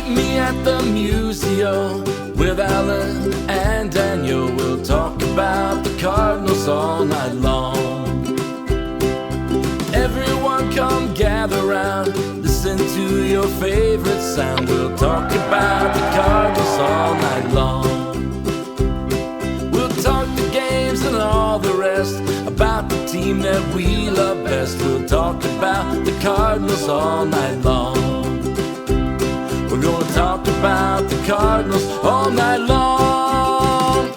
Meet me at the Musial with Alan and Daniel. We'll talk about the Cardinals all night long. Everyone come gather round, listen to your favorite sound. We'll talk about the Cardinals all night long. We'll talk the games and all the rest, about the team that we love best. We'll talk about the Cardinals all night long. We're gonna talk about the Cardinals all night long.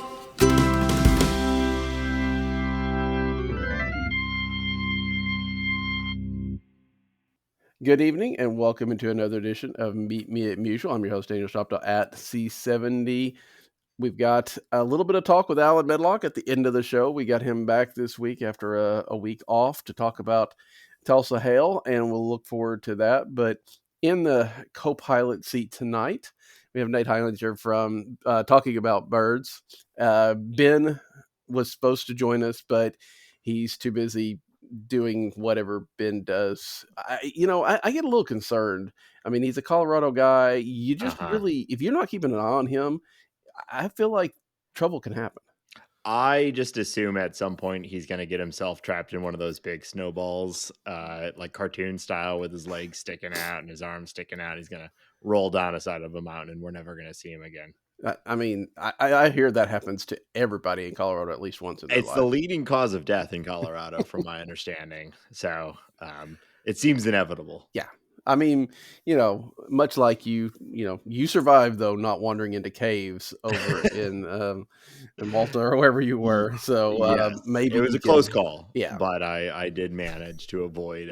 Good evening and welcome into another edition of Meet Me at Musial. I'm your host, Daniel Shoptaw at C70. We've got a little bit of talk with Alan Medlock at the end of the show. We got him back this week after a week off to talk about Tulsa Hale, and we'll look forward to that. But in the co-pilot seat tonight, we have Nate Heilinger from Talking About Birds. Ben was supposed to join us, but he's too busy doing whatever Ben does. I get a little concerned. I mean, he's a Colorado guy. You just really, if you're not keeping an eye on him, I feel like trouble can happen. I just assume at some point he's going to get himself trapped in one of those big snowballs, like cartoon style, with his legs sticking out and his arms sticking out. He's going to roll down a side of a mountain and we're never going to see him again. I mean, I hear that happens to everybody in Colorado at least once in their life. It's the leading cause of death in Colorado, from my understanding. So it seems inevitable. Yeah. I mean, much like you survived, though, not wandering into caves over in Malta or wherever you were. So yes, maybe it was a close call. Yeah. But I did manage to avoid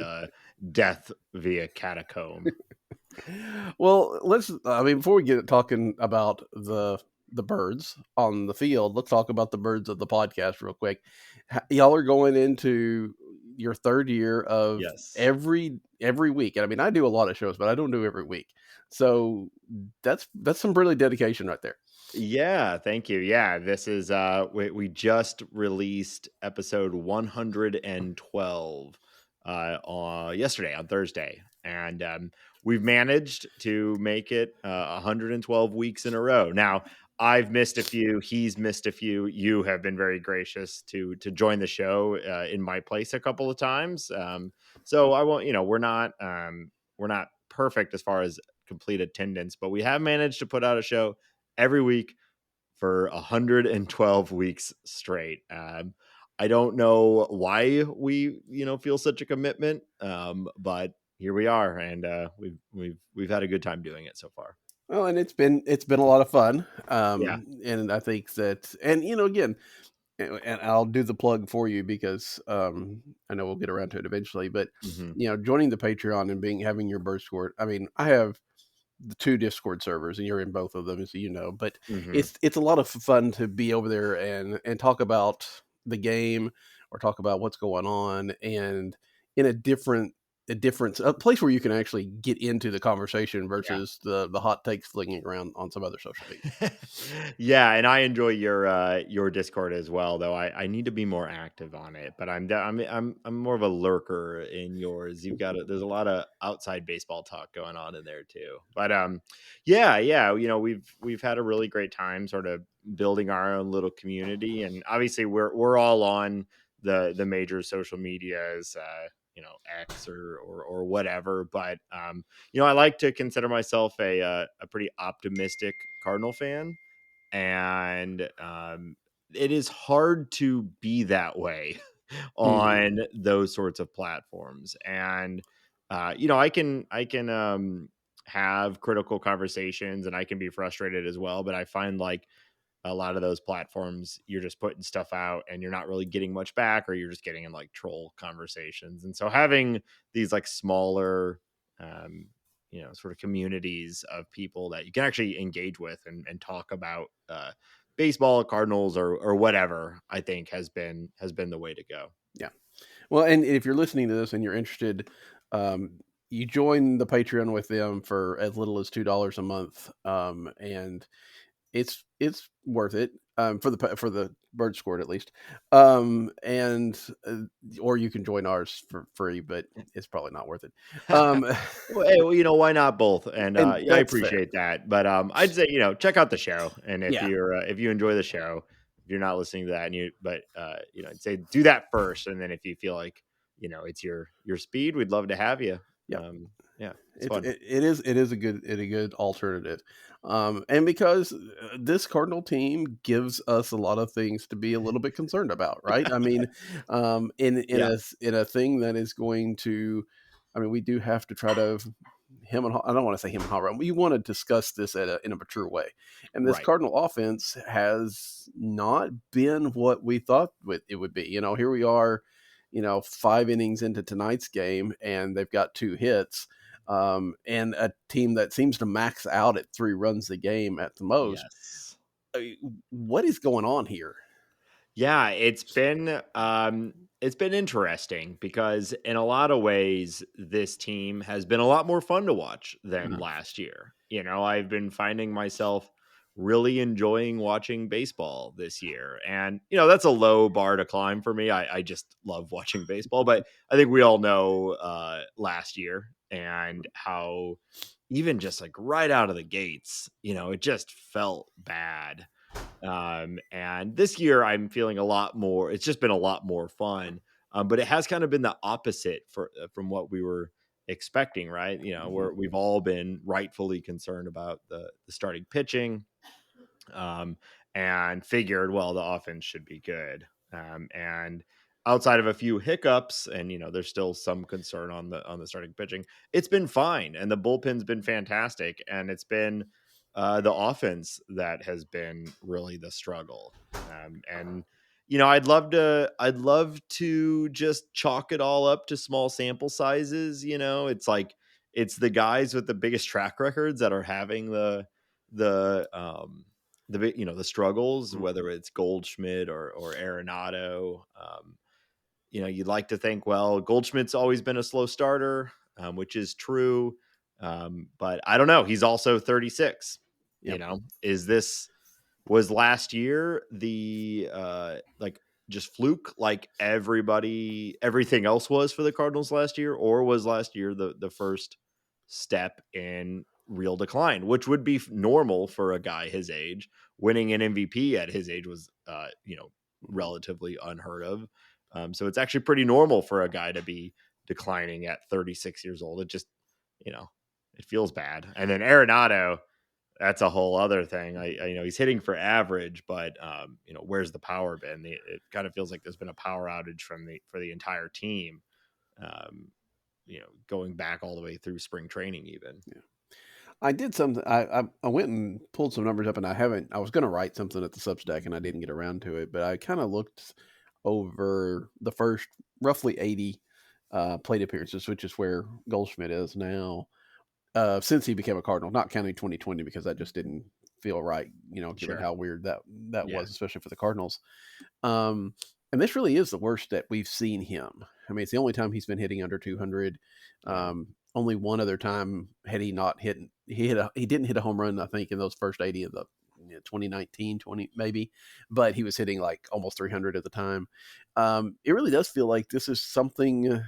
death via catacomb. Well, before we get talking about the birds on the field, let's talk about the birds of the podcast real quick. Y'all are going into your third year of every week. And I mean, I do a lot of shows, but I don't do every week. So that's some really dedication right there. Yeah, thank you. Yeah, this is we just released episode 112 yesterday on Thursday, and we've managed to make it 112 weeks in a row. Now, I've missed a few, he's missed a few. You have been very gracious to join the show in my place a couple of times. So I won't, we're not perfect as far as complete attendance, but we have managed to put out a show every week for 112 weeks straight. I don't know why we, feel such a commitment, but here we are, and we've had a good time doing it so far. Well, and it's been a lot of fun. And I think that, and again, and I'll do the plug for you because I know we'll get around to it eventually. But joining the Patreon and having your bird score. I mean, I have the 2 Discord servers, and you're in both of them, as you know. But it's a lot of fun to be over there and talk about the game or talk about what's going on, and in a place where you can actually get into the conversation versus the hot takes flinging around on some other social media. Yeah, and I enjoy your Discord as well, though I need to be more active on it. But I'm more of a lurker in yours. There's a lot of outside baseball talk going on in there too. But we've had a really great time sort of building our own little community, and obviously we're all on the major social medias, X or whatever. But I like to consider myself a pretty optimistic Cardinal fan, and it is hard to be that way on those sorts of platforms. And I can have critical conversations, and I can be frustrated as well. But I find like a lot of those platforms, you're just putting stuff out and you're not really getting much back, or you're just getting in like troll conversations. And so having these like smaller, sort of communities of people that you can actually engage with and talk about baseball, Cardinals, or whatever, I think has been the way to go. Yeah. Well, and if you're listening to this and you're interested, you join the Patreon with them for as little as $2 a month. And it's worth it for the bird squad at least. And or you can join ours for free, but it's probably not worth it. Well, hey, well, why not both? And And I that's fair. appreciate that. But I'd say check out the show, and if Yeah. you enjoy the show, if you're not listening to that, I'd say do that first, and then if you feel like it's your speed, we'd love to have you. Yep. Yeah, it's fun. It is a good alternative, and because this Cardinal team gives us a lot of things to be a little bit concerned about, right? I mean, in a thing that is going to, I mean, we do have to try to I don't want to say him and Hall run. We want to discuss this in a mature way, and this Right. Cardinal offense has not been what we thought it would be. Here we are, 5 innings into tonight's game, and they've got 2 hits. And a team that seems to max out at 3 runs a game at the most. Yes. What is going on here? Yeah, it's been interesting because in a lot of ways this team has been a lot more fun to watch than last year. I've been finding myself really enjoying watching baseball this year. And that's a low bar to climb for me. I just love watching baseball, but I think we all know last year and how even just like right out of the gates, it just felt bad. And this year I'm feeling a lot more, it's just been a lot more fun. But it has kind of been the opposite from what we were expecting, right? We've all been rightfully concerned about the starting pitching, and figured, well, the offense should be good. And outside of a few hiccups, and there's still some concern on the starting pitching, it's been fine, and the bullpen's been fantastic, and it's been the offense that has been really the struggle. And I'd love to just chalk it all up to small sample sizes. It's like it's the guys with the biggest track records that are having the struggles, whether it's Goldschmidt or Arenado. You'd like to think, well, Goldschmidt's always been a slow starter, which is true. But I don't know. He's also 36. Yep. Was last year the like just fluke like everything else was for the Cardinals last year, or was last year the first step in real decline, which would be normal for a guy his age? Winning an MVP at his age was relatively unheard of. So it's actually pretty normal for a guy to be declining at 36 years old. It just it feels bad. And then Arenado, that's a whole other thing. I he's hitting for average, but where's the power been? It kind of feels like there's been a power outage for the entire team, going back all the way through spring training even. Yeah. I did something. I went and pulled some numbers up, and I was going to write something at the Substack, and I didn't get around to it. But I kind of looked over the first roughly 80 plate appearances, which is where Goldschmidt is now, since he became a Cardinal, not counting 2020 because that just didn't feel right, given Sure. how weird that Yeah. was, especially for the Cardinals. And this really is the worst that we've seen him. I mean, it's the only time he's been hitting under 200. Only one other time had he not hit. He didn't hit a home run, I think, in those first 80 of the 2019, 20 maybe, but he was hitting like almost 300 at the time. It really does feel like this is something,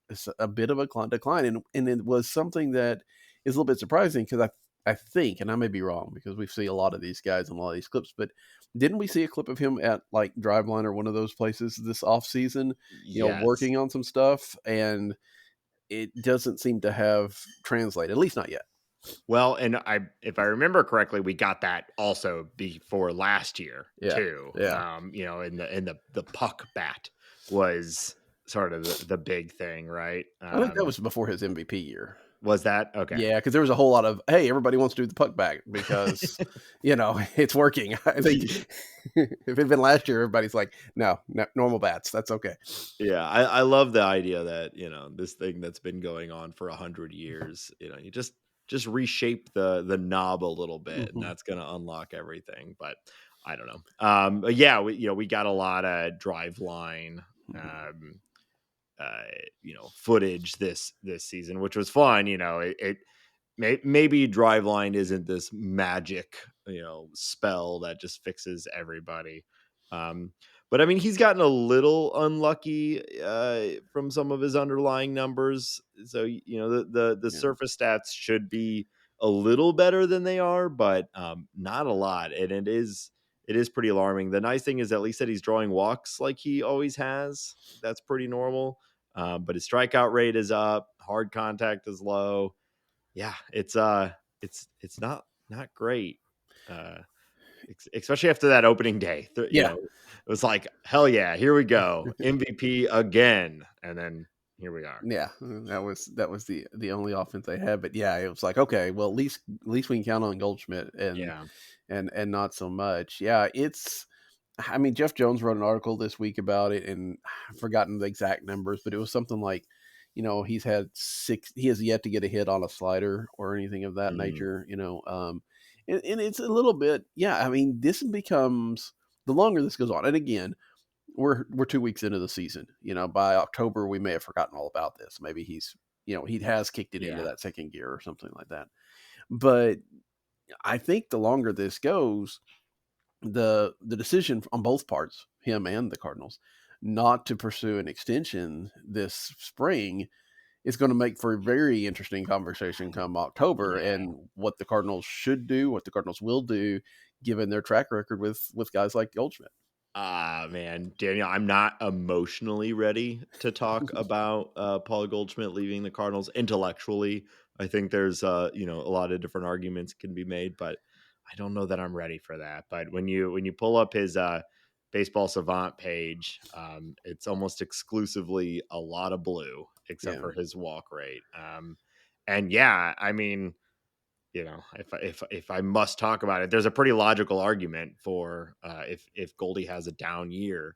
it's a bit of a decline, and it was something that is a little bit surprising because I think, and I may be wrong because we see a lot of these guys in a lot of these clips, but didn't we see a clip of him at like Driveline or one of those places this off season, Yes. working on some stuff, and it doesn't seem to have translated, at least not yet. Well, and if I remember correctly, we got that also before last year too. Yeah. In the puck bat was sort of the big thing, right? I think that was before his MVP year. Was that okay? Yeah, because there was a whole lot of, hey, everybody wants to do the puck back because it's working. I think if it had been last year, everybody's like, no, normal bats, that's okay. Yeah, I love the idea that this thing that's been going on for 100 years, you just reshape the knob a little bit, and that's going to unlock everything. But I don't know. But yeah, we got a lot of Driveline footage this season, which was fun. maybe Driveline isn't this magic, spell that just fixes everybody. Um, but I mean, he's gotten a little unlucky from some of his underlying numbers. So the Yeah. surface stats should be a little better than they are, but not a lot. And it is pretty alarming. The nice thing is at least that he's drawing walks like he always has. That's pretty normal. But his strikeout rate is up. Hard contact is low. Yeah, it's not great. Uh, Especially after that opening day. Yeah. It was like, hell yeah, here we go, MVP again, and then here we are. Yeah, that was the only offense they had. But yeah, it was like, okay, well, at least we can count on Goldschmidt and Yeah, and not so much. Yeah, I mean, Jeff Jones wrote an article this week about it, and I've forgotten the exact numbers, but it was something like, he has yet to get a hit on a slider or anything of that Mhm. nature. And it's a little bit, yeah. I mean, this becomes the longer this goes on, and again, we're 2 weeks into the season. By October we may have forgotten all about this. Maybe he has kicked it into Yeah. that second gear or something like that. But I think the longer this goes, the decision on both parts, him and the Cardinals, not to pursue an extension this spring is going to make for a very interesting conversation come October, Yeah. and what the Cardinals should do, what the Cardinals will do, given their track record with guys like Goldschmidt. Ah, man, Daniel, I'm not emotionally ready to talk about Paul Goldschmidt leaving the Cardinals. Intellectually, I think there's a lot of different arguments can be made, but I don't know that I'm ready for that. But when you pull up his Baseball Savant page, it's almost exclusively a lot of blue, except Yeah. for his walk rate. And yeah, I mean, if I must talk about it, there's a pretty logical argument for if Goldie has a down year,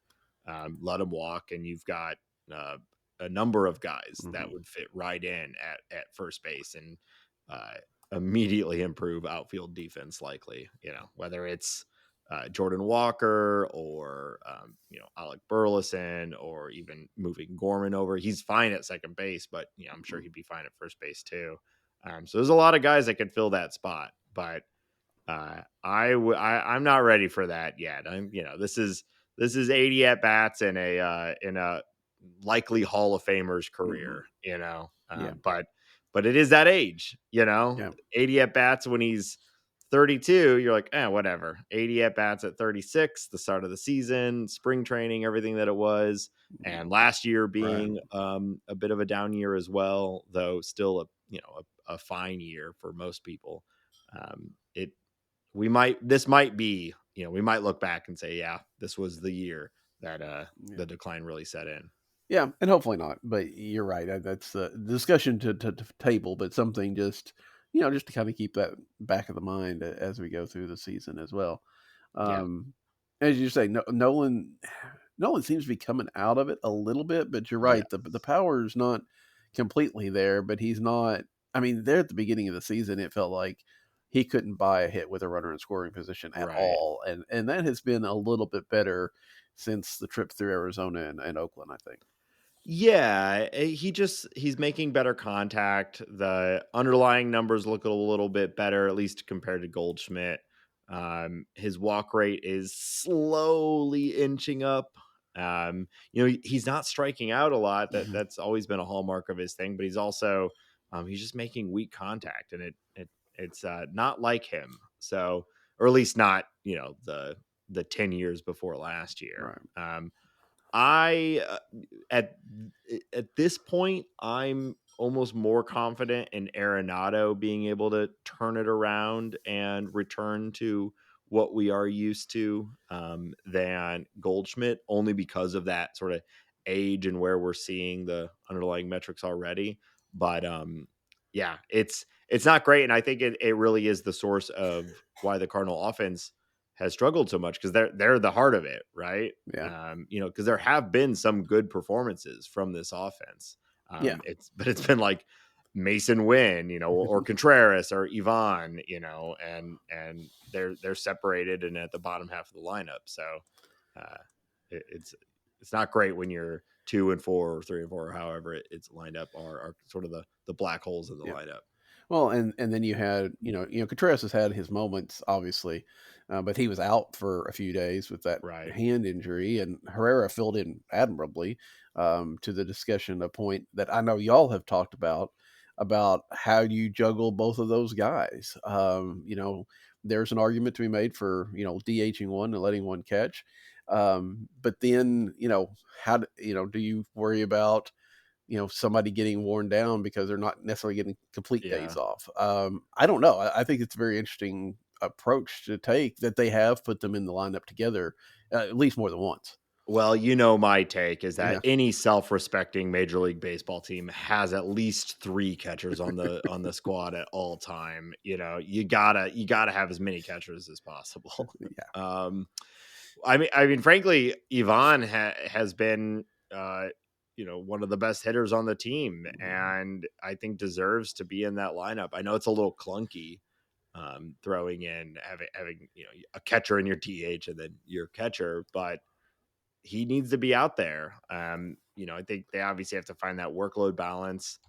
let him walk, and you've got uh, a number of guys that Mm-hmm. would fit right in at first base and uh, immediately improve outfield defense. Likely, whether it's Jordan Walker or Alec Burleson or even moving Gorman over. He's fine at second base, but I'm sure he'd be fine at first base too. So there's a lot of guys that could fill that spot, but I'm not ready for that yet. This is 80 at bats in a likely Hall of Famer's Mm-hmm. career, Yeah. but it is that age, Yeah. 80 at bats when he's 32, you're like, whatever. 80 at bats at 36, the start of the season, spring training, everything that it was, and last year Right. being a bit of a down year as well, though still a fine year for most people. It this might be, we might look back and say, yeah, this was the year that Yeah. the decline really set in. Yeah, and hopefully not. But you're right. That's the discussion to table, but something just to kind of keep that back of the mind as we go through the season as well. Yeah. Um, as you say, Nolan seems to be coming out of it a little bit, but you're Yeah. right. The power is not completely there, but he's not. I mean, there at the beginning of the season, it felt like he couldn't buy a hit with a runner in scoring position at Right. all, and that has been a little bit better since the trip through Arizona and Oakland, I think. Yeah, he's making better contact. The underlying numbers look a little bit better, at least compared to Goldschmidt. His walk rate is slowly inching up. He's not striking out a lot. Mhm. That's always been a hallmark of his thing, but he's also he's just making weak contact, and it's not like him. So, or at least not the 10 years before last year. Right. I at at this point, I'm almost more confident in Arenado being able to turn it around and return to what we are used to than Goldschmidt, only because of that sort of age and where we're seeing the underlying metrics already. But yeah, it's not great, and I think it really is the source of why the Cardinal offense has struggled so much, because they're the heart of it, right? Yeah. Because there have been some good performances from this offense. Yeah. It's been like Masyn Winn, or Contreras or Ivan, and they're separated and at the bottom half of the lineup. So uh, it's not great when you're 2 and 4 or 3 and 4, or however it's lined up, are sort of the black holes in the Yeah. lineup. Well, and then you had, Contreras has had his moments, obviously, but he was out for a few days with that Right. hand injury, and Herrera filled in admirably. To the discussion, a point that I know y'all have talked about how do you juggle both of those guys. There's an argument to be made for DHing one and letting one catch, but then how do you worry about somebody getting worn down because they're not necessarily getting complete days off. I don't know. I think it's a very interesting approach to take that they have put them in the lineup together at least more than once. Well, my take is that any self-respecting Major League Baseball team has at least 3 catchers on the squad at all time. You gotta have as many catchers as possible. Yeah. I mean, frankly, Ivan has been, one of the best hitters on the team, and I think deserves to be in that lineup. I know it's a little clunky, throwing in having a catcher in your DH and then your catcher, but he needs to be out there. I think they obviously have to find that workload balance.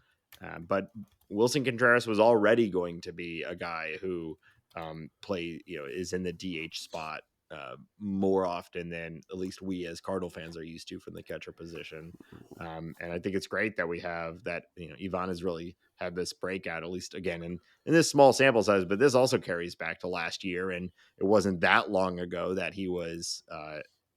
But Wilson Contreras was already going to be a guy who is in the DH spot more often than at least we as Cardinal fans are used to from the catcher position. And I think it's great that we have that, Ivan has really had this breakout, at least again, in this small sample size, but this also carries back to last year. And it wasn't that long ago that he was,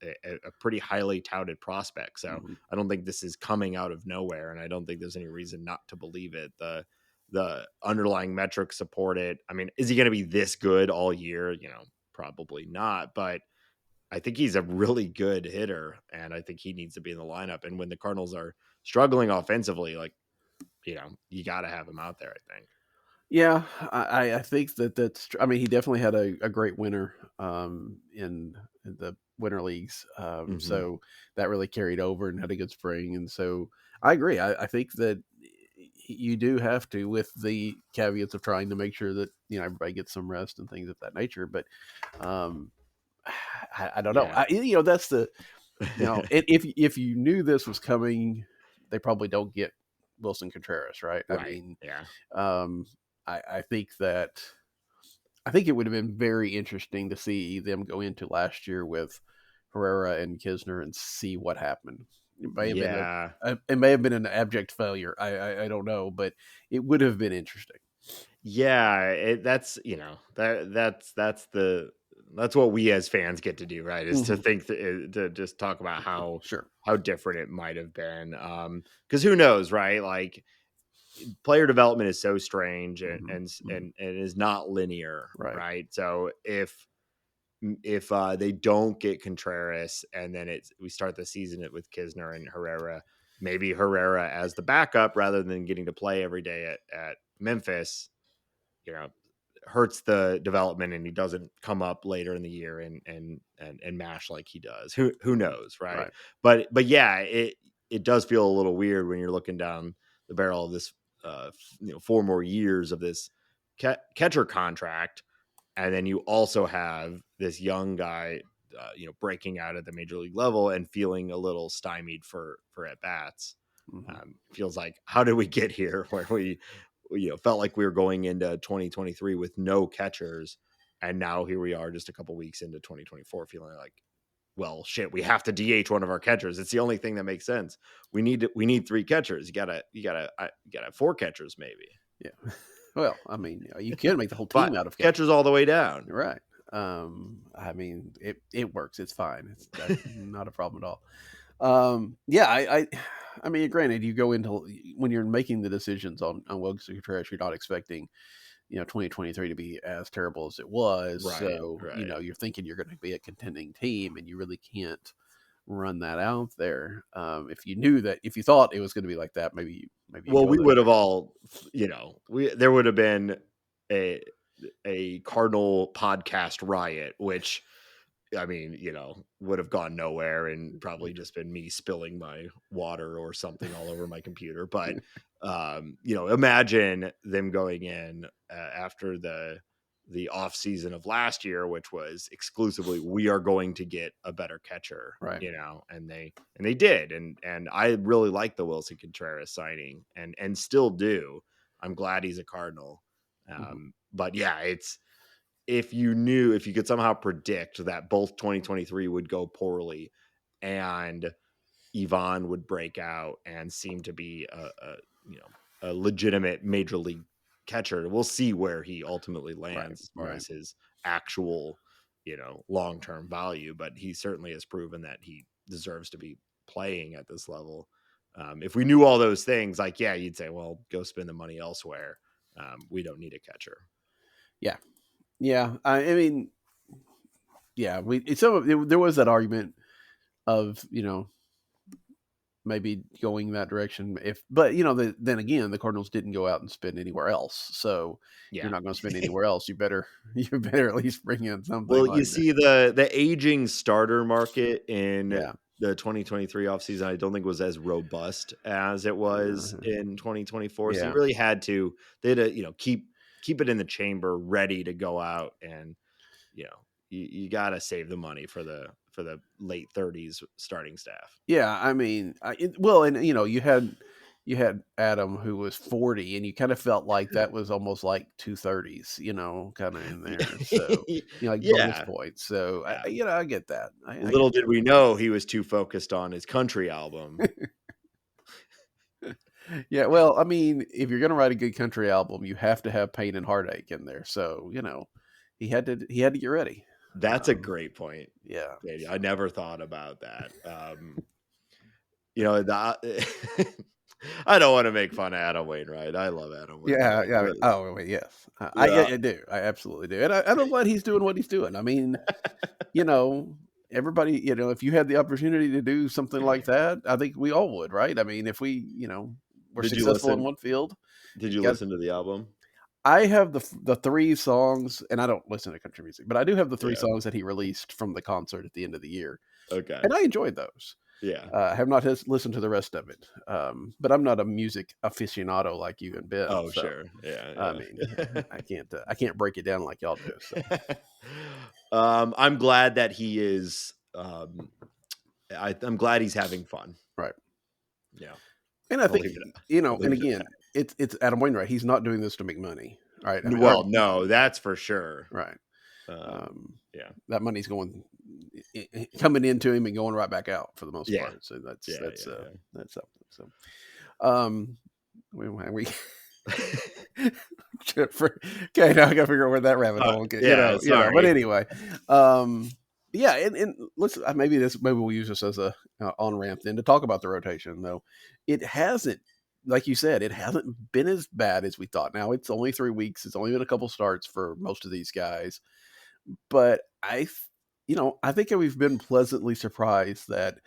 a pretty highly touted prospect. So I don't think this is coming out of nowhere, and I don't think there's any reason not to believe it. The underlying metrics support it. I mean, is he going to be this good all year? Probably not, but I think he's a really good hitter, and I think he needs to be in the lineup. And when the Cardinals are struggling offensively, you got to have him out there, I think. Yeah, I think that's true. I mean, he definitely had a great winter in the winter leagues. So that really carried over and had a good spring. And so I agree. I think that you do have to, with the caveats of trying to make sure that, everybody gets some rest and things of that nature. But I don't know. That's the, if you knew this was coming, they probably don't get Wilson Contreras, right? Right. I mean, yeah. I think it would have been very interesting to see them go into last year with Herrera and Kisner and see what happened. It may have been an abject failure. I don't know, but it would have been interesting. Yeah, that's that's what we as fans get to do, right? Is to think to just talk about how different it might have been. Because who knows, right? Like, player development is so strange and is not linear, right? So if they don't get Contreras and then we start the season with Kisner and Herrera, maybe Herrera as the backup rather than getting to play every day at Memphis, hurts the development, and he doesn't come up later in the year and mash like he does. Who knows, right? But yeah, it does feel a little weird when you're looking down the barrel of this 4 more years of this catcher contract, and then you also have this young guy breaking out at the major league level and feeling a little stymied for at bats. Feels like, how did we get here where we felt like we were going into 2023 with no catchers, and now here we are just a couple weeks into 2024 feeling like, well, shit, we have to DH one of our catchers. It's the only thing that makes sense. We need 3 catchers. You gotta have 4 catchers maybe. Yeah. Well, I mean, you can make the whole team out of catchers all the way down. Right. I mean, it works. It's fine. That's not a problem at all. Yeah, I mean, granted, you go into, when you're making the decisions on Wilson Contreras, you're not expecting, 2023 to be as terrible as it was. Right, so, you're thinking you're going to be a contending team, and you really can't run that out there. If you thought it was going to be like that, maybe. Well, we would have all, there would have been a Cardinal podcast riot, which, I mean, would have gone nowhere and probably just been me spilling my water or something all over my computer. But, imagine them going in after the off season of last year, which was exclusively, we are going to get a better catcher, right? And they did. And I really like the Wilson Contreras signing and still do. I'm glad he's a Cardinal. But yeah, if you could somehow predict that both 2023 would go poorly and Ivan would break out and seem to be a legitimate major league catcher, we'll see where he ultimately lands as far as his actual, long-term value. But he certainly has proven that he deserves to be playing at this level. If we knew all those things, you'd say, well, go spend the money elsewhere. We don't need a catcher. Yeah. Yeah. I mean, yeah, there was that argument of, maybe going that direction but then again, the Cardinals didn't go out and spend anywhere else. So you're not going to spend anywhere else. You better at least bring in something. Well, you see the aging starter market in the 2023 offseason, I don't think was as robust as it was in 2024. So you really they had to, keep it in the chamber ready to go out, and, you got to save the money for the late 30s starting staff. Yeah. I mean, you had Adam, who was 40, and you kind of felt like that was almost like 230s, kind of in there. So, bonus points. So, I get that. Little did we know he was too focused on his country album. Yeah. Well, I mean, if you're going to write a good country album, you have to have pain and heartache in there. So, he had to get ready. That's a great point. Yeah. Katie. I never thought about that. I don't want to make fun of Adam Wainwright. I love Adam Wainwright. Yeah. Oh, wait, yes. I do. I absolutely do. And I'm glad he's doing what he's doing. I mean, everybody, if you had the opportunity to do something like that, I think we all would, right? I mean, if we, were successful in one field. Did you listen to the album? I have the 3 songs, and I don't listen to country music, but I do have the 3 songs that he released from the concert at the end of the year. Okay. And I enjoyed those. Yeah. I have not listened to the rest of it. But I'm not a music aficionado like you and Ben. Oh, so, sure. Yeah. I mean, I can't break it down like y'all do. So. I'm glad that he is, I'm glad he's having fun. Right. Yeah. And I think, and again, it's Adam Wainwright. He's not doing this to make money, right? I mean, no, that's for sure. Right. That money's coming into him and going right back out for the most part. So that's something. So, we okay, now I gotta figure out where that rabbit hole gets. But anyway, and let's maybe we'll use this as a on ramp then to talk about the rotation. Though it hasn't, like you said, it hasn't been as bad as we thought. Now it's only 3 weeks. It's only been a couple starts for most of these guys, but I think we've been pleasantly surprised that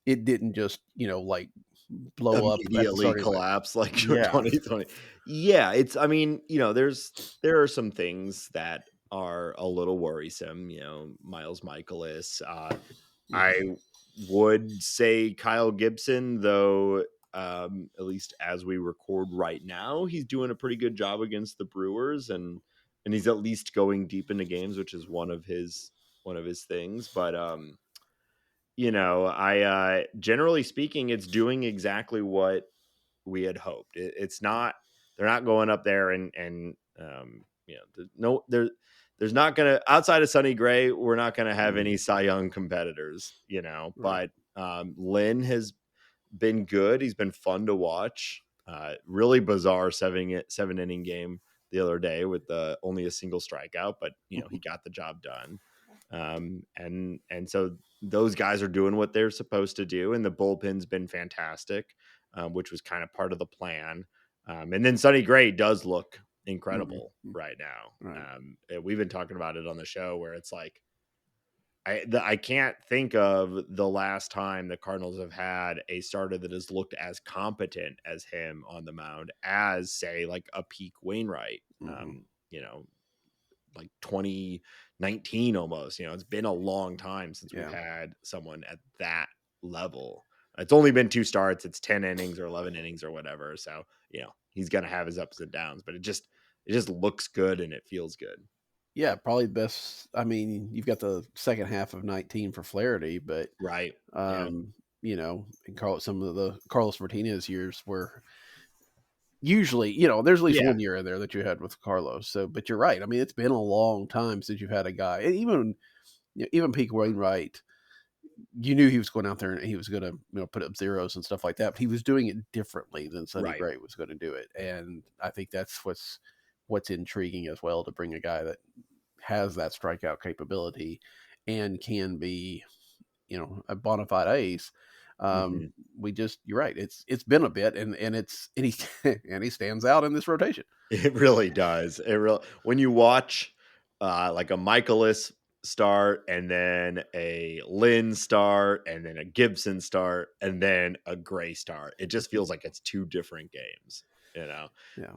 it didn't just blow up, immediately collapse like 2020. Yeah, there are some things that are a little worrisome. Miles Michaelis. I would say Kyle Gibson, though. At least as we record right now, he's doing a pretty good job against the Brewers, and he's at least going deep into games, which is one of his things. But generally speaking, it's doing exactly what we had hoped. It's not, they're not going up there there's not gonna, outside of Sonny Gray, we're not gonna have any Cy Young competitors, but Lynn has been good. He's been fun to watch. Really bizarre 7-inning game the other day with only a single strikeout, but he got the job done. And so those guys are doing what they're supposed to do, and the bullpen's been fantastic, which was kind of part of the plan. And then Sonny Gray does look incredible right now. Right. We've been talking about it on the show where it's like, I can't think of the last time the Cardinals have had a starter that has looked as competent as him on the mound as, say, like a peak Wainwright, like 2019 almost. It's been a long time since we've had someone at that level. It's only been 2 starts. It's 10 innings or 11 innings or whatever. So, he's going to have his ups and downs, but it just looks good and it feels good. Yeah, probably best. I mean, you've got the second half of 19 for Flaherty, but right, and some of the Carlos Martinez years were usually, there's at least Yeah. one year in there that you had with Carlos. So, but you're right. I mean, it's been a long time since you've had a guy, and even Peak Wainwright, you knew he was going out there and he was going to put up zeros and stuff like that, but he was doing it differently than Sonny Right. Gray was going to do it. And I think that's what's intriguing as well, to bring a guy that has that strikeout capability and can be, a bona fide ace. Mhm. You're right. It's been a bit, and he and he stands out in this rotation. It really does. When you watch like a Michaelis start, and then a Lynn start, and then a Gibson start, and then a Gray start, it just feels like it's two different games. Yeah.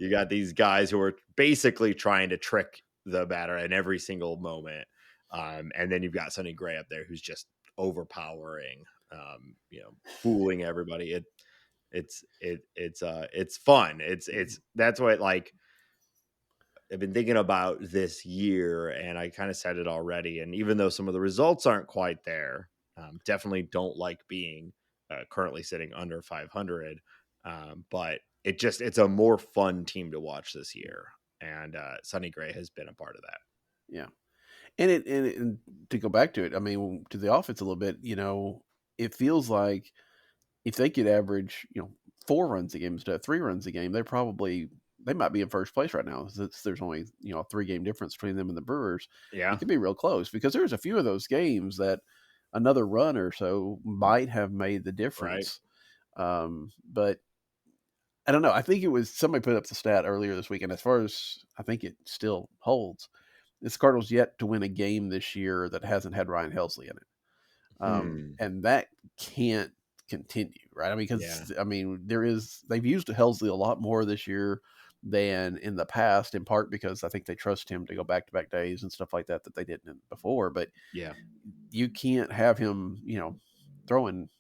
You got these guys who are basically trying to trick the batter in every single moment, and then you've got Sonny Gray up there who's just overpowering, fooling everybody. It's fun. It's that's what, like, I've been thinking about this year, and I kind of said it already. And even though some of the results aren't quite there, definitely don't like being currently sitting under 500. But it's a more fun team to watch this year, and Sonny Gray has been a part of that. Yeah. And to go back to it, I mean, to the offense a little bit, it feels like if they could average, 4 runs a game instead of 3 runs a game, they might be in first place right now. Since there's only, a 3-game difference between them and the Brewers. Yeah. It could be real close, because there's a few of those games that another run or so might have made the difference. Right. But I don't know. I think it was somebody put up the stat earlier this week, and as far as I think it still holds, this Cardinals yet to win a game this year that hasn't had Ryan Helsley in it. And that can't continue, right? I mean, because they've used Helsley a lot more this year than in the past, in part because I think they trust him to go back-to-back days and stuff like that they didn't before. But yeah, you can't have him, throwing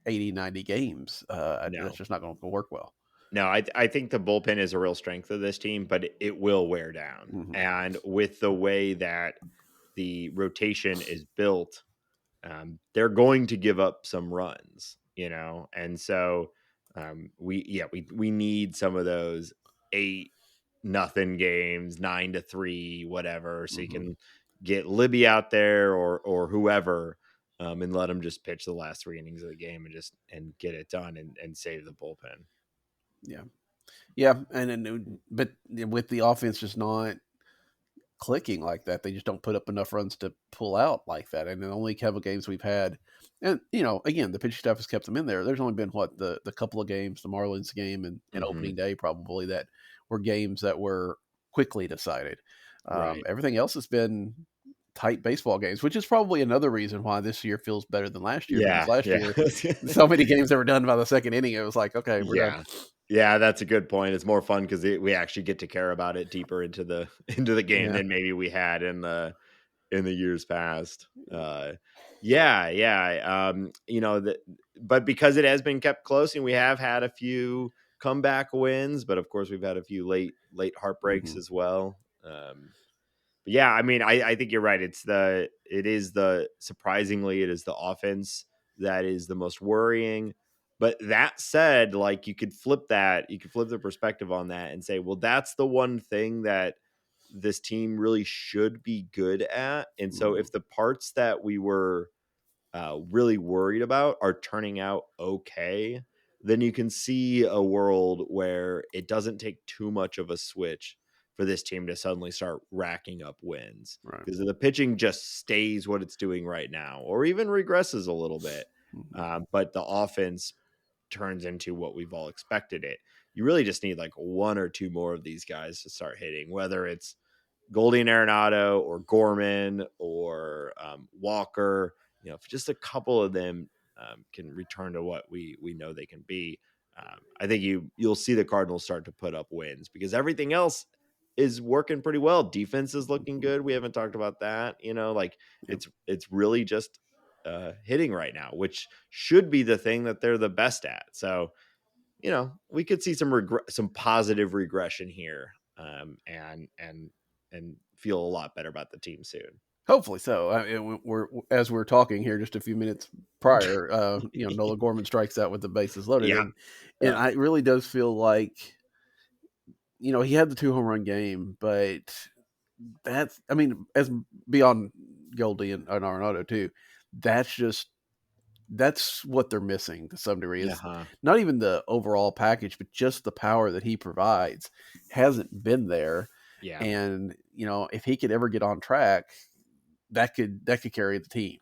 80, 90 games. No. That's just not going to work well. No, I think the bullpen is a real strength of this team, but it will wear down. Mm-hmm. And with the way that the rotation is built, they're going to give up some runs, and so we need some of those 8-0 games, 9-3, whatever, so you can get Libby out there or whoever, and let them just pitch the last 3 innings of the game and get it done and save the bullpen. Yeah, but with the offense just not clicking like that, they just don't put up enough runs to pull out like that. And the only couple games we've had, and again, the pitching staff has kept them in there. There's only been the couple of games, the Marlins game and opening day probably, that were games that were quickly decided. Right. Everything else has been tight baseball games, which is probably another reason why this year feels better than last year. Yeah, because last year, so many games that were done by the second inning, it was like, okay, we're done. Yeah, that's a good point. It's more fun because we actually get to care about it deeper into the game than maybe we had in the years past. But because it has been kept close, and we have had a few comeback wins, but of course we've had a few late heartbreaks as well. But yeah, I mean, I think you're right. Surprisingly, it is the offense that is the most worrying. But that said, like, you could flip the perspective on that and say, well, that's the one thing that this team really should be good at. And so if the parts that we were really worried about are turning out okay, then you can see a world where it doesn't take too much of a switch for this team to suddenly start racking up wins. Because the pitching just stays what it's doing right now, or even regresses a little bit. But the offense turns into what we've all expected it. You really just need like 1 or 2 more of these guys to start hitting, whether it's Goldie and Arenado or Gorman or Walker. If just a couple of them can return to what we know they can be, I think you'll see the Cardinals start to put up wins, because everything else is working pretty well. Defense is looking good. We haven't talked about that. It's really just hitting right now, which should be the thing that they're the best at. So, we could see some positive regression here, and feel a lot better about the team soon. Hopefully so. As we're talking here, just a few minutes prior, Nolan Gorman strikes out with the bases loaded, and it really does feel like he had the 2 home run game, but that's, I mean, as beyond Goldie and Arenado too, that's what they're missing to some degree. Is Uh-huh. not even the overall package, but just the power that he provides hasn't been there. Yeah. And if he could ever get on track, that could carry the team.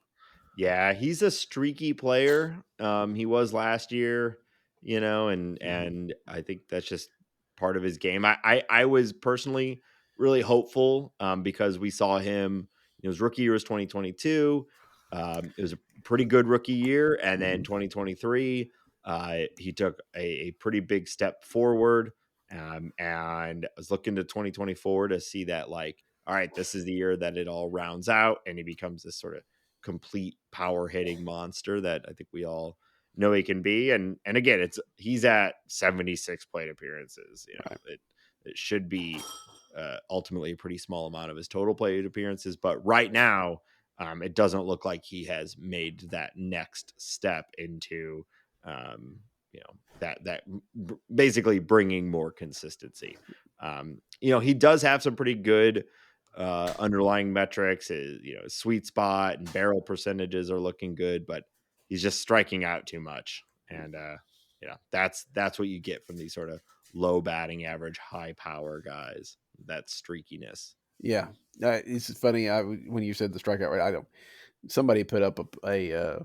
Yeah, he's a streaky player. He was last year, and I think that's just part of his game. I was personally really hopeful because we saw him. His rookie year was 2022. It was a pretty good rookie year, and then 2023, he took a pretty big step forward. And I was looking to 2024 to see that, like, all right, this is the year that it all rounds out, and he becomes this sort of complete power hitting monster that I think we all know he can be. And again, he's at 76 plate appearances. Right. It should be ultimately a pretty small amount of his total plate appearances, but right now it doesn't look like he has made that next step into that basically bringing more consistency. He does have some pretty good underlying metrics. His sweet spot and barrel percentages are looking good, but he's just striking out too much. And that's what you get from these sort of low batting average, high power guys. That streakiness. Yeah, it's funny. When you said the strikeout rate, somebody put up a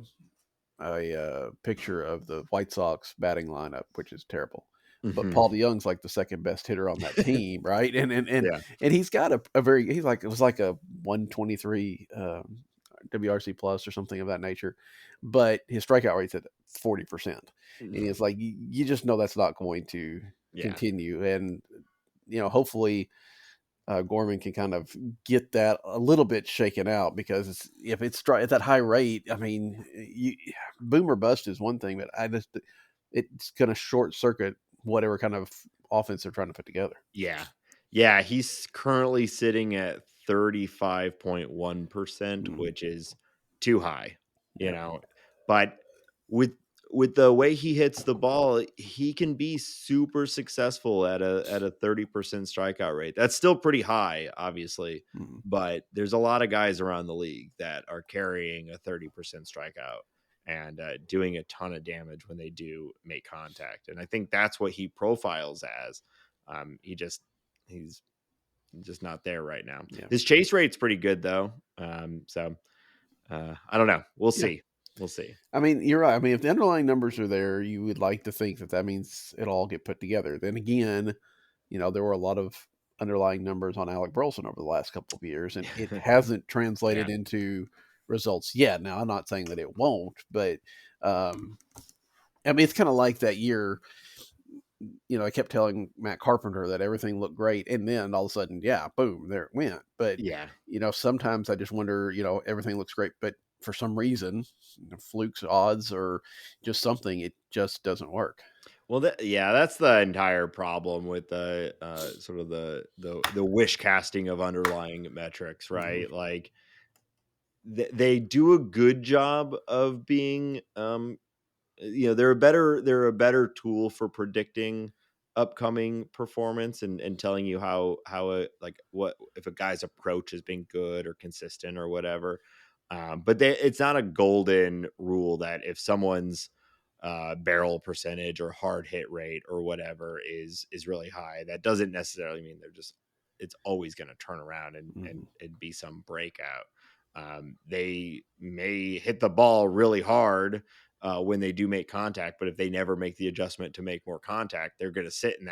picture of the White Sox batting lineup, which is terrible. But Paul DeYoung's like the second best hitter on that team, right? And he's got it was like a 123 WRC plus or something of that nature, but his strikeout rate's at 40%, and it's like you just know that's not going to continue, and hopefully Gorman can kind of get that a little bit shaken out, because if it's at that high rate, I mean, boom or bust is one thing, but it's going to short circuit whatever kind of offense they're trying to put together. Yeah. He's currently sitting at 35.1%, which is too high, but with the way he hits the ball, he can be super successful at a 30% strikeout rate. That's still pretty high, obviously, but there's a lot of guys around the league that are carrying a 30% strikeout and doing a ton of damage when they do make contact. And I think that's what he profiles as. He's just not there right now. Yeah. His chase rate's pretty good though. So I don't know. We'll see. We'll see. I mean, you're right. I mean, if the underlying numbers are there, you would like to think that means it'll all get put together. Then again, there were a lot of underlying numbers on Alec Burleson over the last couple of years, and it hasn't translated into results yet. Now, I'm not saying that it won't, but I mean, it's kind of like that year. I kept telling Matt Carpenter that everything looked great, and then all of a sudden, boom, there it went. But sometimes I just wonder, everything looks great, but for some reason, flukes, odds, or just something, it just doesn't work. Well, that's the entire problem with the sort of the wish casting of underlying metrics, right? Like they do a good job of being, they're a better tool for predicting upcoming performance and telling you how what if a guy's approach has been good or consistent or whatever. But it's not a golden rule that if someone's barrel percentage or hard hit rate or whatever is really high, that doesn't necessarily mean it's always going to turn around and be some breakout. They may hit the ball really hard when they do make contact, but if they never make the adjustment to make more contact, they're going to sit in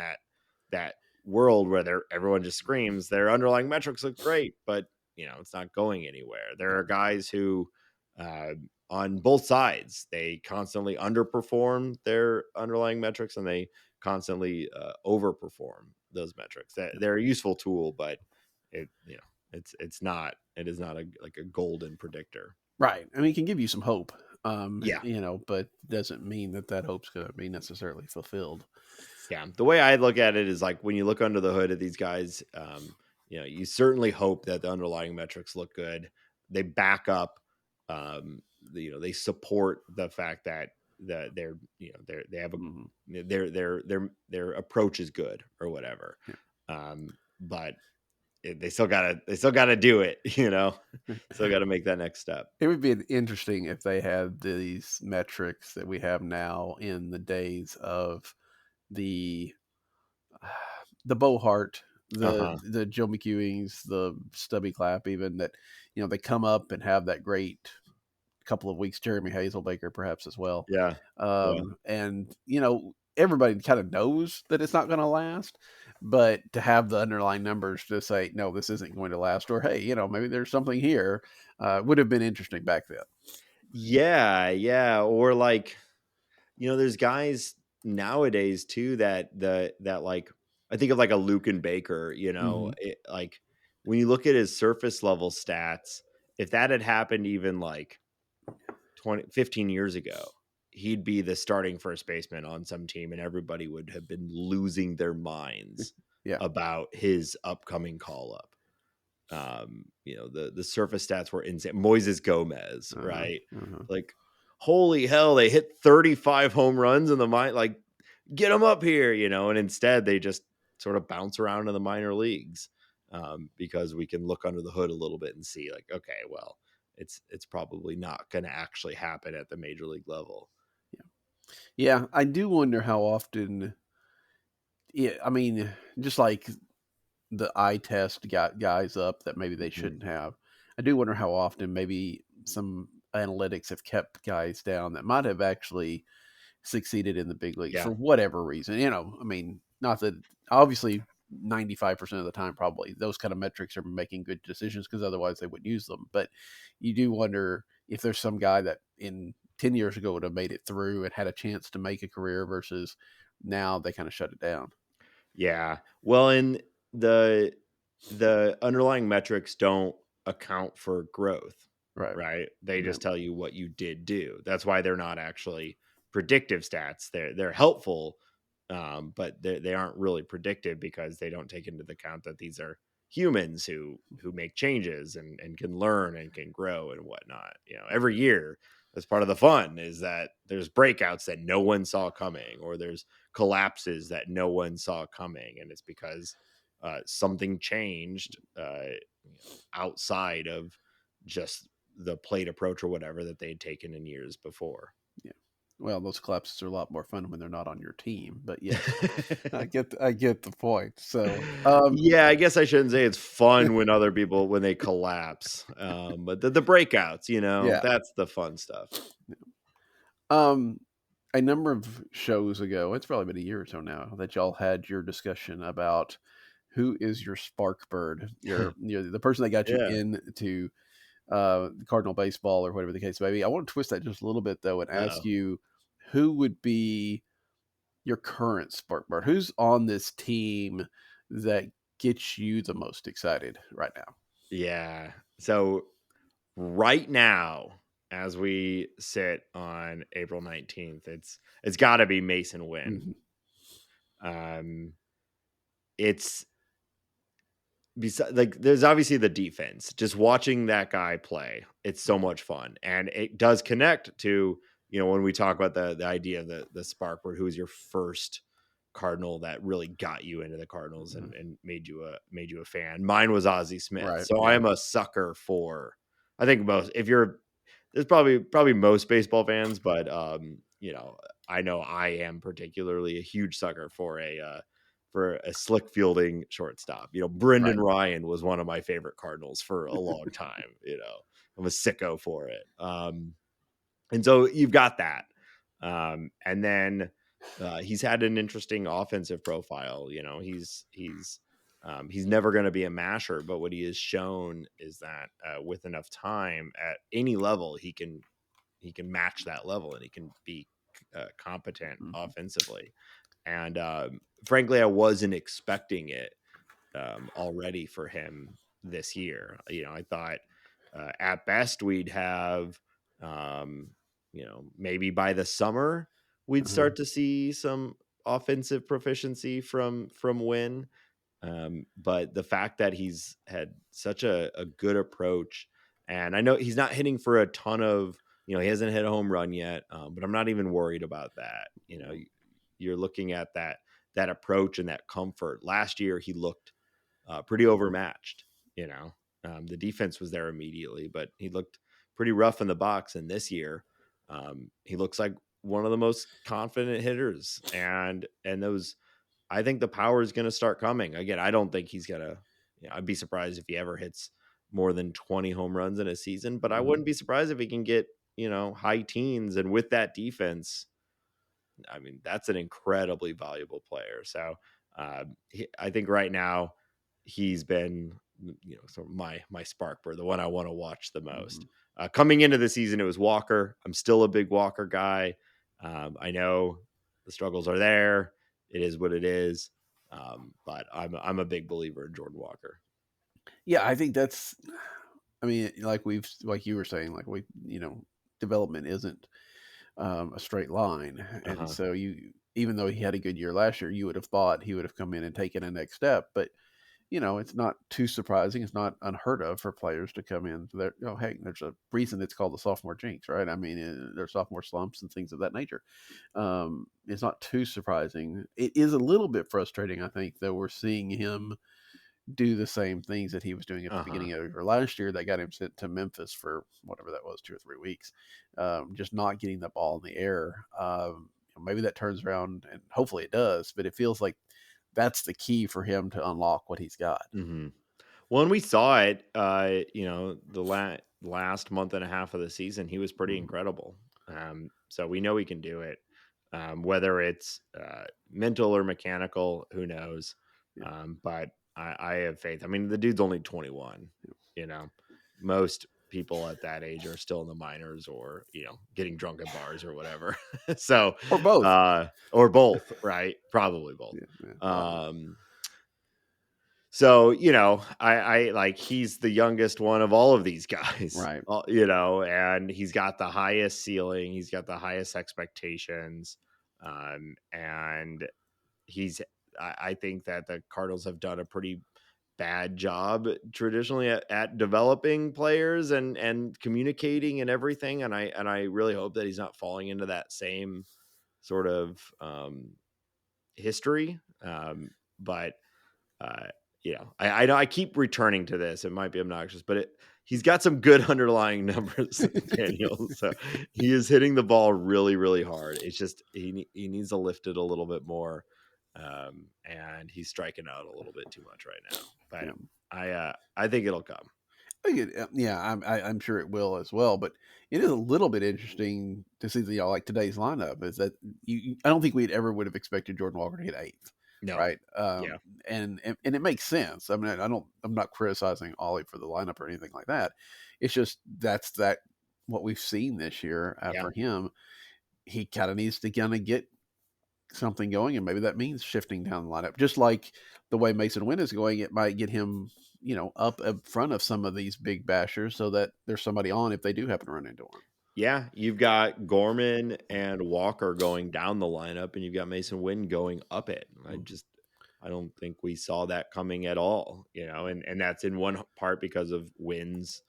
that world where everyone just screams their underlying metrics look great, but it's not going anywhere. There are guys who on both sides, they constantly underperform their underlying metrics and they constantly overperform those metrics. They're a useful tool, but it is not a golden predictor. Right. I mean, it can give you some hope. But doesn't mean that hope's going to be necessarily fulfilled. Yeah. The way I look at it is like when you look under the hood of these guys, you certainly hope that the underlying metrics look good. They back up, they support the fact that they have their approach is good or whatever. But they still gotta do it, still got to make that next step. It would be interesting if they had these metrics that we have now in the days of the Bohart, the Joe McEwings, the Stubby Clapp, even that, they come up and have that great couple of weeks, Jeremy Hazelbaker perhaps as well. Yeah. And, everybody kind of knows that it's not going to last, but to have the underlying numbers to say, no, this isn't going to last, or, hey, maybe there's something here, would have been interesting back then. Yeah. Yeah. Or like, there's guys nowadays too that like, I think of like a Lucan Baker, like when you look at his surface level stats, if that had happened even like 15 years ago, he'd be the starting first baseman on some team and everybody would have been losing their minds about his upcoming call up. The surface stats were insane. Moises Gomez, right? Like, holy hell, they hit 35 home runs in the minor, like, get them up here, and instead they just sort of bounce around in the minor leagues, because we can look under the hood a little bit and see like, okay, well, it's probably not going to actually happen at the major league level. Yeah, I do wonder how often. Yeah, I mean, just like the eye test got guys up that maybe they shouldn't have. I do wonder how often maybe some analytics have kept guys down that might have actually succeeded in the big leagues for whatever reason. I mean, not that obviously 95% of the time, probably those kind of metrics are making good decisions because otherwise they wouldn't use them. But you do wonder if there's some guy that in 10 years ago would have made it through and had a chance to make a career versus now they kind of shut it down. Yeah. Well, in the underlying metrics don't account for growth, right? They just tell you what you did do. That's why they're not actually predictive stats. They're helpful, but they aren't really predictive because they don't take into account that these are humans who make changes and can learn and can grow and whatnot. Every year, that's part of the fun, is that there's breakouts that no one saw coming, or there's collapses that no one saw coming, and it's because something changed outside of just the plate approach or whatever that they'd taken in years before. Yeah. Well, those collapses are a lot more fun when they're not on your team, but yeah, I get the point. So, yeah, I guess I shouldn't say it's fun when other people, when they collapse, but the breakouts, that's the fun stuff. A number of shows ago, it's probably been a year or so now, that y'all had your discussion about who is your spark bird, the person that got you into Cardinal baseball or whatever the case may be. I want to twist that just a little bit though and ask you, who would be your current spark bird? Who's on this team that gets you the most excited right now? Yeah. So right now, as we sit on April 19th, it's got to be Masyn Winn. It's like, there's obviously the defense. Just watching that guy play, it's so much fun, and it does connect to when we talk about the idea of the spark bird. Who was your first Cardinal that really got you into the Cardinals and made you a fan? Mine was Ozzie Smith. Right. So I am a sucker for. I think there's probably most baseball fans, but I know I am particularly a huge sucker for a slick fielding shortstop. Brendan Ryan was one of my favorite Cardinals for a long time. I'm a sicko for it. And so you've got that. And then he's had an interesting offensive profile. He's never going to be a masher, but what he has shown is that with enough time at any level, he can match that level, and he can be competent offensively. And frankly, I wasn't expecting it already for him this year. I thought at best we'd have, maybe by the summer we'd start to see some offensive proficiency from Winn. But the fact that he's had such a good approach, and I know he's not hitting for a ton of, he hasn't hit a home run yet, but I'm not even worried about that. You're looking at that that approach and that comfort. Last year, he looked pretty overmatched. The defense was there immediately, but he looked pretty rough in the box. And this year, he looks like one of the most confident hitters. And those, I think the power is going to start coming. Again, I don't think he's going to, I'd be surprised if he ever hits more than 20 home runs in a season, but I wouldn't be surprised if he can get, high teens. And with that defense, I mean, that's an incredibly valuable player. So I think right now he's been, sort of my spark bird, the one I want to watch the most. Coming into the season, it was Walker. I'm still a big Walker guy. I know the struggles are there. It is what it is. But I'm a big believer in Jordan Walker. Yeah, I think that's, I mean, like you were saying, development isn't a straight line. And so even though he had a good year last year, you would have thought he would have come in and taken a next step. But, it's not too surprising. It's not unheard of for players to come in. Hey, there's a reason it's called the sophomore jinx, right? I mean, there's sophomore slumps and things of that nature. It's not too surprising. It is a little bit frustrating, I think, though. We're seeing him do the same things that he was doing at the beginning of last year that got him sent to Memphis for whatever that was, 2 or 3 weeks, just not getting the ball in the air. Maybe that turns around, and hopefully it does, but it feels like that's the key for him to unlock what he's got. Well, and we saw it, the last month and a half of the season, he was pretty incredible. So we know he can do it. Whether it's mental or mechanical, who knows? But I have faith. I mean, the dude's only 21. Most people at that age are still in the minors or getting drunk at bars or whatever. So or both, right? Probably both. So, I like, he's the youngest one of all of these guys, right? And he's got the highest ceiling. He's got the highest expectations. And I think that the Cardinals have done a pretty bad job traditionally at developing players and communicating and everything. And I really hope that he's not falling into that same sort of history. But I know I keep returning to this. It might be obnoxious, but he's got some good underlying numbers, Daniel. So he is hitting the ball really, really hard. It's just he needs to lift it a little bit more, and he's striking out a little bit too much right now. But I think it'll come. I'm sure it will as well. But it is a little bit interesting to see like today's lineup is that I don't think we'd ever would have expected Jordan Walker to hit 8th. No. Right. And it makes sense. I mean, I'm not criticizing Ollie for the lineup or anything like that. It's just that's what we've seen this year for him. He kind of needs to kind of get something going, and maybe that means shifting down the lineup. Just like the way Masyn Winn is going, it might get him, up in front of some of these big bashers so that there's somebody on if they do happen to run into one. Yeah, you've got Gorman and Walker going down the lineup, and you've got Masyn Winn going up it. I don't think we saw that coming at all, and that's in one part because of Winn's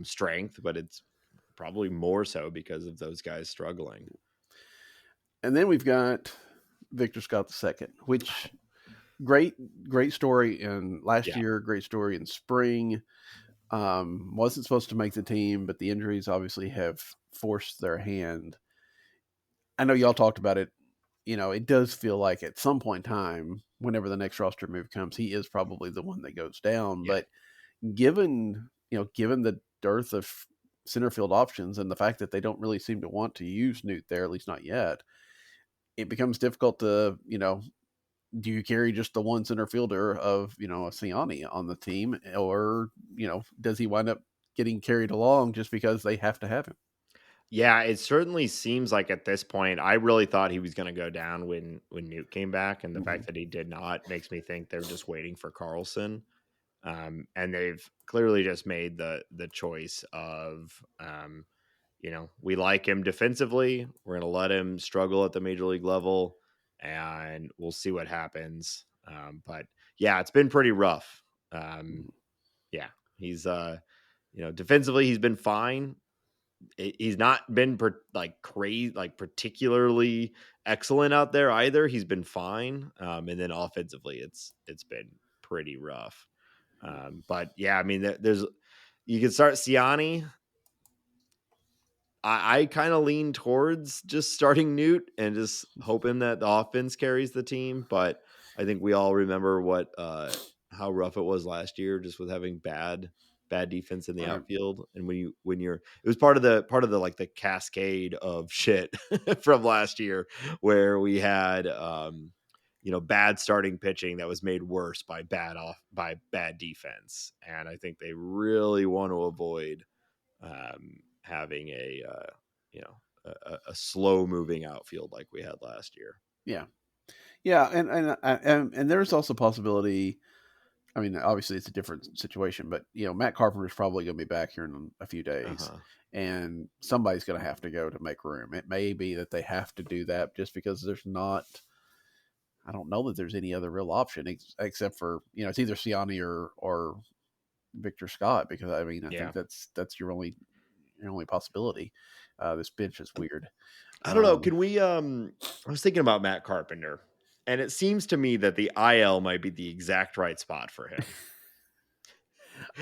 strength, but it's probably more so because of those guys struggling. And then we've got Victor Scott II, which great story in last year, great story in spring. Wasn't supposed to make the team, but the injuries obviously have forced their hand. I know y'all talked about it. It does feel like at some point in time, whenever the next roster move comes, he is probably the one that goes down. Yeah. But given the dearth of center field options and the fact that they don't really seem to want to use Newt there, at least not yet, it becomes difficult to, do you carry just the one center fielder of, a Siani on the team, or, does he wind up getting carried along just because they have to have him? Yeah, it certainly seems like at this point, I really thought he was going to go down when Newt came back, and the fact that he did not makes me think they're just waiting for Carlson. And they've clearly just made the choice of, we like him defensively. We're going to let him struggle at the major league level, and we'll see what happens. But yeah, it's been pretty rough. He's, defensively, he's been fine. he's not been crazy, like particularly excellent out there either. He's been fine. And then offensively, it's been pretty rough. But yeah, I mean, there's you can start Siani. I kind of lean towards just starting Newt and just hoping that the offense carries the team. But I think we all remember how rough it was last year, just with having bad defense in the outfield. And it was part of the like the cascade of shit from last year, where we had bad starting pitching that was made worse by bad defense. And I think they really want to avoid having a slow moving outfield like we had last year. Yeah, and there's also possibility. I mean, obviously it's a different situation, but Matt Carpenter is probably going to be back here in a few days, and somebody's going to have to go to make room. It may be that they have to do that just because there's not. I don't know that there's any other real option except for it's either Siani or Victor Scott, because I mean I think that's your only possibility. This bench is weird. I don't know. Can we? I was thinking about Matt Carpenter, and it seems to me that the IL might be the exact right spot for him.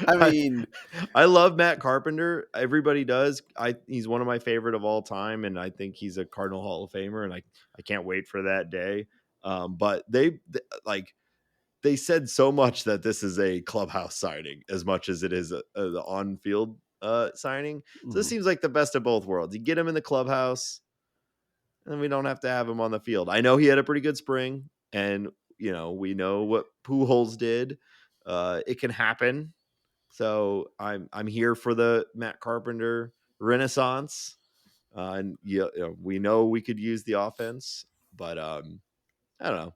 I mean, I love Matt Carpenter. Everybody does. He's one of my favorite of all time, and I think he's a Cardinal Hall of Famer, and I can't wait for that day. But they said so much that this is a clubhouse signing as much as it is the on-field signing. So this seems like the best of both worlds. You get him in the clubhouse, and we don't have to have him on the field. I know he had a pretty good spring, and we know what Pujols did. It can happen. So I'm here for the Matt Carpenter renaissance. And we know we could use the offense, but I don't know.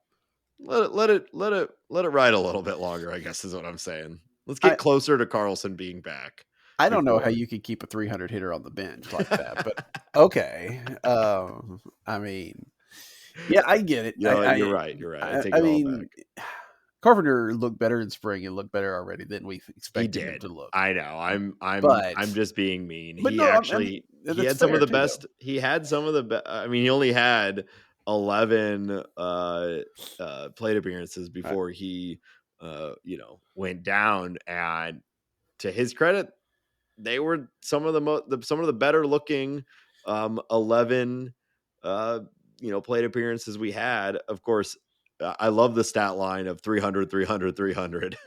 Let it ride a little bit longer, I guess is what I'm saying. Let's get closer to Carlson being back. I don't know how you could keep a 300 hitter on the bench like that, but okay. I mean, yeah, I get it. You're right. I take it all back. Carpenter looked better in spring and looked better already than we expected him to look. I know. I'm just being mean. He had some of the best. He had some of the best. I mean, he only had 11 plate appearances before he went down, and to his credit, they were some of the better looking 11 plate appearances we had. Of course, I love the stat line of 300 300 300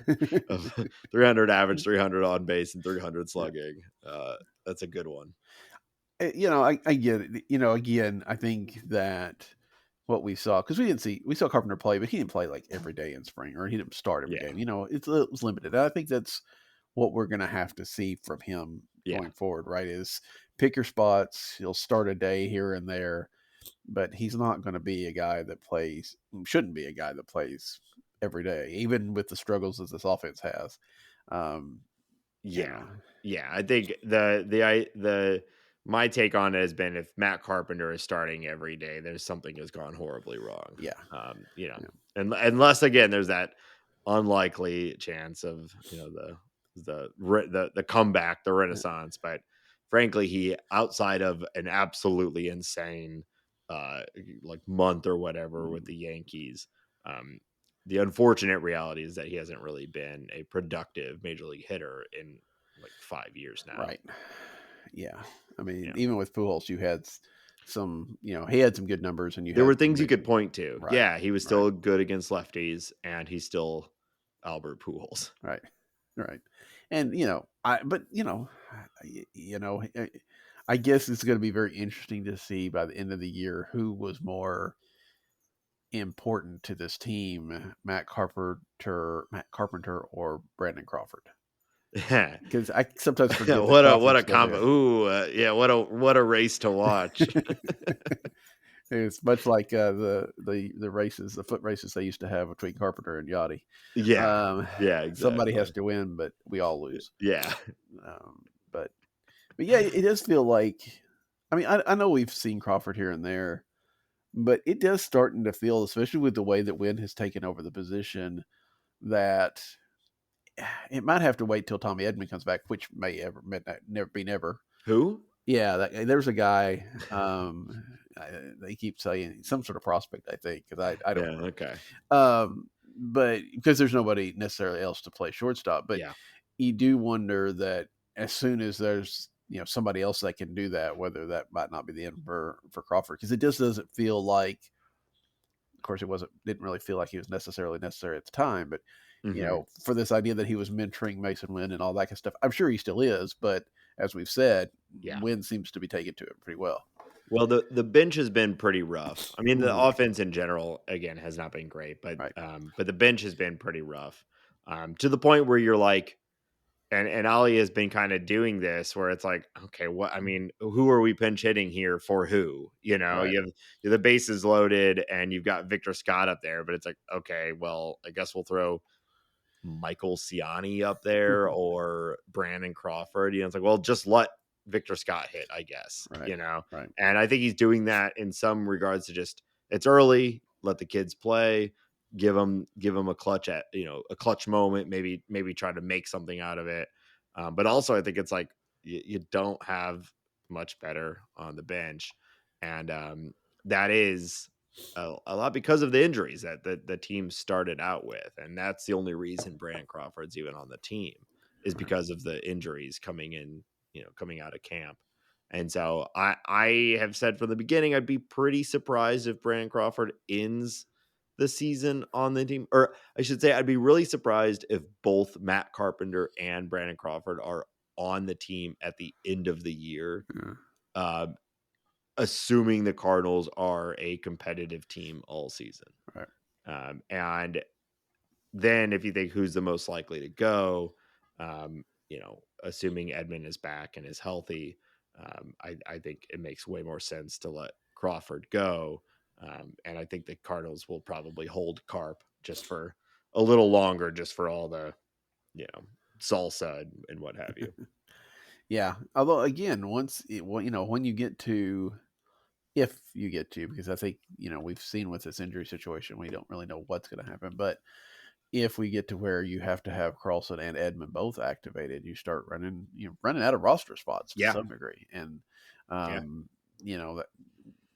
of 300 average, 300 on base, and 300 slugging. That's a good one. I get it. Again, I think that what we saw, because we saw Carpenter play, but he didn't play like every day in spring, or he didn't start every game. It was limited. And I think that's what we're going to have to see from him going forward, right? Is pick your spots. He'll start a day here and there, but he's not going to be a guy that shouldn't be a guy that plays every day, even with the struggles that this offense has. I think my take on it has been, if Matt Carpenter is starting every day, there's something has gone horribly wrong. And unless again there's that unlikely chance of the comeback, the renaissance. But frankly, he, outside of an absolutely insane month or whatever with the Yankees, the unfortunate reality is that he hasn't really been a productive major league hitter in 5 years now. Right. Yeah. I mean, even with Pujols, you had some, he had some good numbers, and there were things you could point to. Right. Yeah. He was still good against lefties, and he's still Albert Pujols. Right. And, I guess it's going to be very interesting to see by the end of the year who was more important to this team, Matt Carpenter or Brandon Crawford. Because I sometimes forget what a combo. What a race to watch. It's much like the races, the foot races they used to have between Carpenter and Yachty. Exactly. Somebody has to win, but we all lose. But yeah, it does feel like, I mean, I know we've seen Crawford here and there, but it does starting to feel, especially with the way that Winn has taken over the position, that it might have to wait till Tommy Edman comes back, which may never be never. Who? There's a guy. They keep saying some sort of prospect, I think, because I don't Yeah. remember. Okay. But because there's nobody necessarily else to play shortstop, but Yeah. you do wonder that as soon as there's somebody else that can do that, whether that might not be the end for Crawford, because it just doesn't feel like. Of course, didn't really feel like he was necessary at the time, but Mm-hmm. for this idea that he was mentoring Masyn Winn and all that kind of stuff, I'm sure he still is. But as we've said, Yeah. Winn seems to be taken to it pretty well. Well, the bench has been pretty rough. I mean, the Mhm. offense in general, again, has not been great, Right. but the bench has been pretty rough, to the point where you're like, and Ali has been kind of doing this, where it's like, okay, what? I mean, who are we pinch hitting here for? Who? You Right. have the bases loaded, and you've got Victor Scott up there, but it's like, okay, well, I guess we'll throw Michael Ciani up there or Brandon Crawford. It's like, well, just let Victor Scott hit, I guess, Right. Right. And I think he's doing that in some regards to just, it's early, let the kids play, give them a clutch a clutch moment, maybe try to make something out of it. But also I think it's like, you don't have much better on the bench. And that is a lot because of the injuries that the team started out with, and that's the only reason Brandon Crawford's even on the team, is because of the injuries coming out of camp. And so I have said from the beginning, I'd be pretty surprised if Brandon Crawford ends the season on the team, or I should say, I'd be really surprised if both Matt Carpenter and Brandon Crawford are on the team at the end of the year. Yeah. Uh, Assuming the Cardinals are a competitive team all season. Right. And then if you think who's the most likely to go, assuming Edman is back and is healthy, I think it makes way more sense to let Crawford go. And I think the Cardinals will probably hold Carp just for a little longer, just for all the, salsa and what have you. Yeah. Although again, when you get to, if you get to, because I think we've seen with this injury situation, we don't really know what's going to happen. But if we get to where you have to have Carlson and Edmund both activated, you start running out of roster spots to Yeah. some degree, and Yeah. that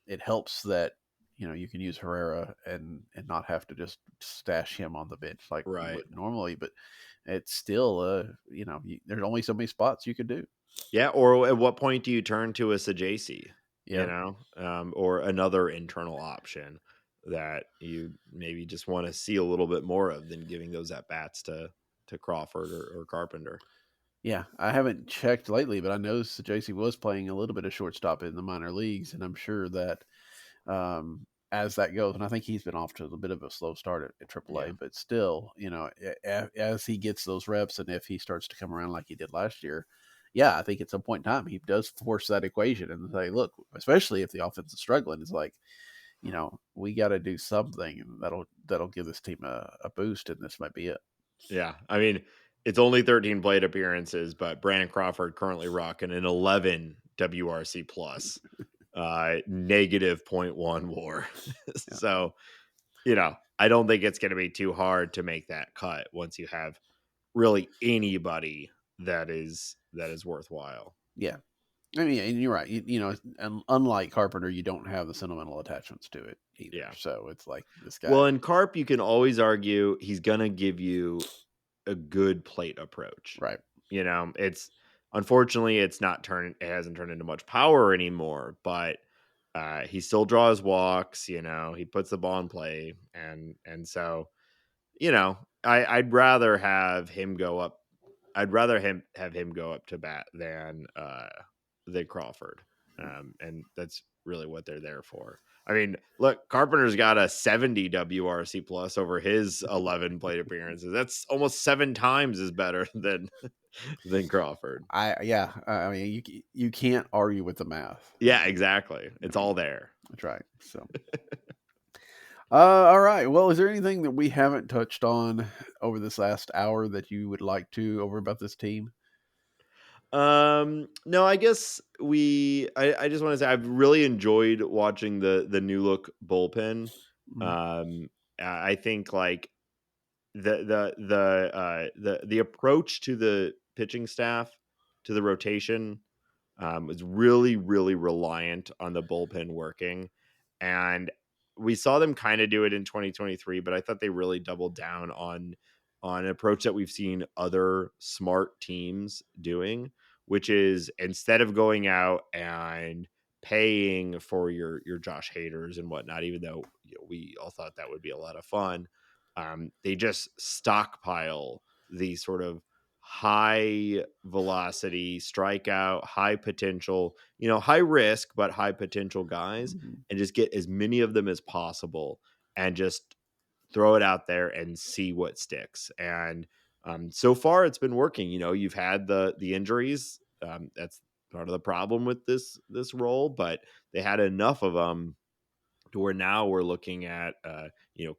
it helps that you can use Herrera and not have to just stash him on the bench like you Right. would normally. But it's still there's only so many spots you could do. Yeah, or at what point do you turn to a Sajasi, Yeah. or another internal option that you maybe just want to see a little bit more of than giving those at bats to Crawford or Carpenter. Yeah, I haven't checked lately, but I noticed that JC was playing a little bit of shortstop in the minor leagues, and I'm sure that as that goes, and I think he's been off to a bit of a slow start at AAA, Yeah. but still, as he gets those reps, and if he starts to come around like he did last year, yeah, I think at some point in time he does force that equation and say, look, especially if the offense is struggling, it's like, we got to do something, and that'll give this team a boost, and this might be it. Yeah, I mean, it's only 13 plate appearances, but Brandon Crawford currently rocking an 11 WRC plus, negative .1 WAR. Yeah. So, I don't think it's going to be too hard to make that cut once you have really anybody that is worthwhile. Yeah. I mean, and you're right. And unlike Carpenter, you don't have the sentimental attachments to it either. Yeah. So it's like this guy. Well, in Carp, you can always argue he's going to give you a good plate approach. Right. It's unfortunately it hasn't turned into much power anymore, but he still draws walks, he puts the ball in play. And so, I'd rather have him go up. I'd rather have him go up to bat than Crawford. And that's really what they're there for. I mean, look, Carpenter's got a 70 WRC plus over his 11 plate appearances. That's almost 7 times as better than Crawford. I mean, you can't argue with the math. Yeah, exactly. It's all there. That's right. So, all right. Well, is there anything that we haven't touched on over this last hour that you would like to over about this team? No, I guess I just want to say I've really enjoyed watching the new look bullpen. I think like the approach to the pitching staff, to the rotation, was really, really reliant on the bullpen working. And we saw them kind of do it in 2023, but I thought they really doubled down on an approach that we've seen other smart teams doing, which is instead of going out and paying for your Josh Haders and whatnot, even though we all thought that would be a lot of fun, they just stockpile these sort of high velocity strikeout, high potential, high risk but high potential guys, and just get as many of them as possible and just throw it out there and see what sticks. And so far it's been working. You've had the injuries. That's part of the problem with this role, but they had enough of them to where now we're looking at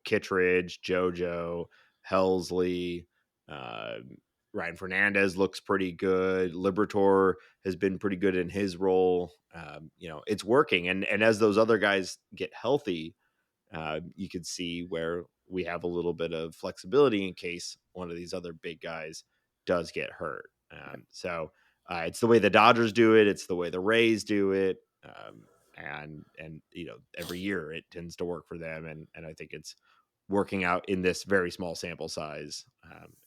Kittredge, JoJo, Helsley, uh, Ryan Fernandez looks pretty good. Liberator has been pretty good in his role. It's working, and as those other guys get healthy, you could see where we have a little bit of flexibility in case one of these other big guys does get hurt. So it's the way the Dodgers do it. It's the way the Rays do it. And every year it tends to work for them. And I think it's working out in this very small sample size.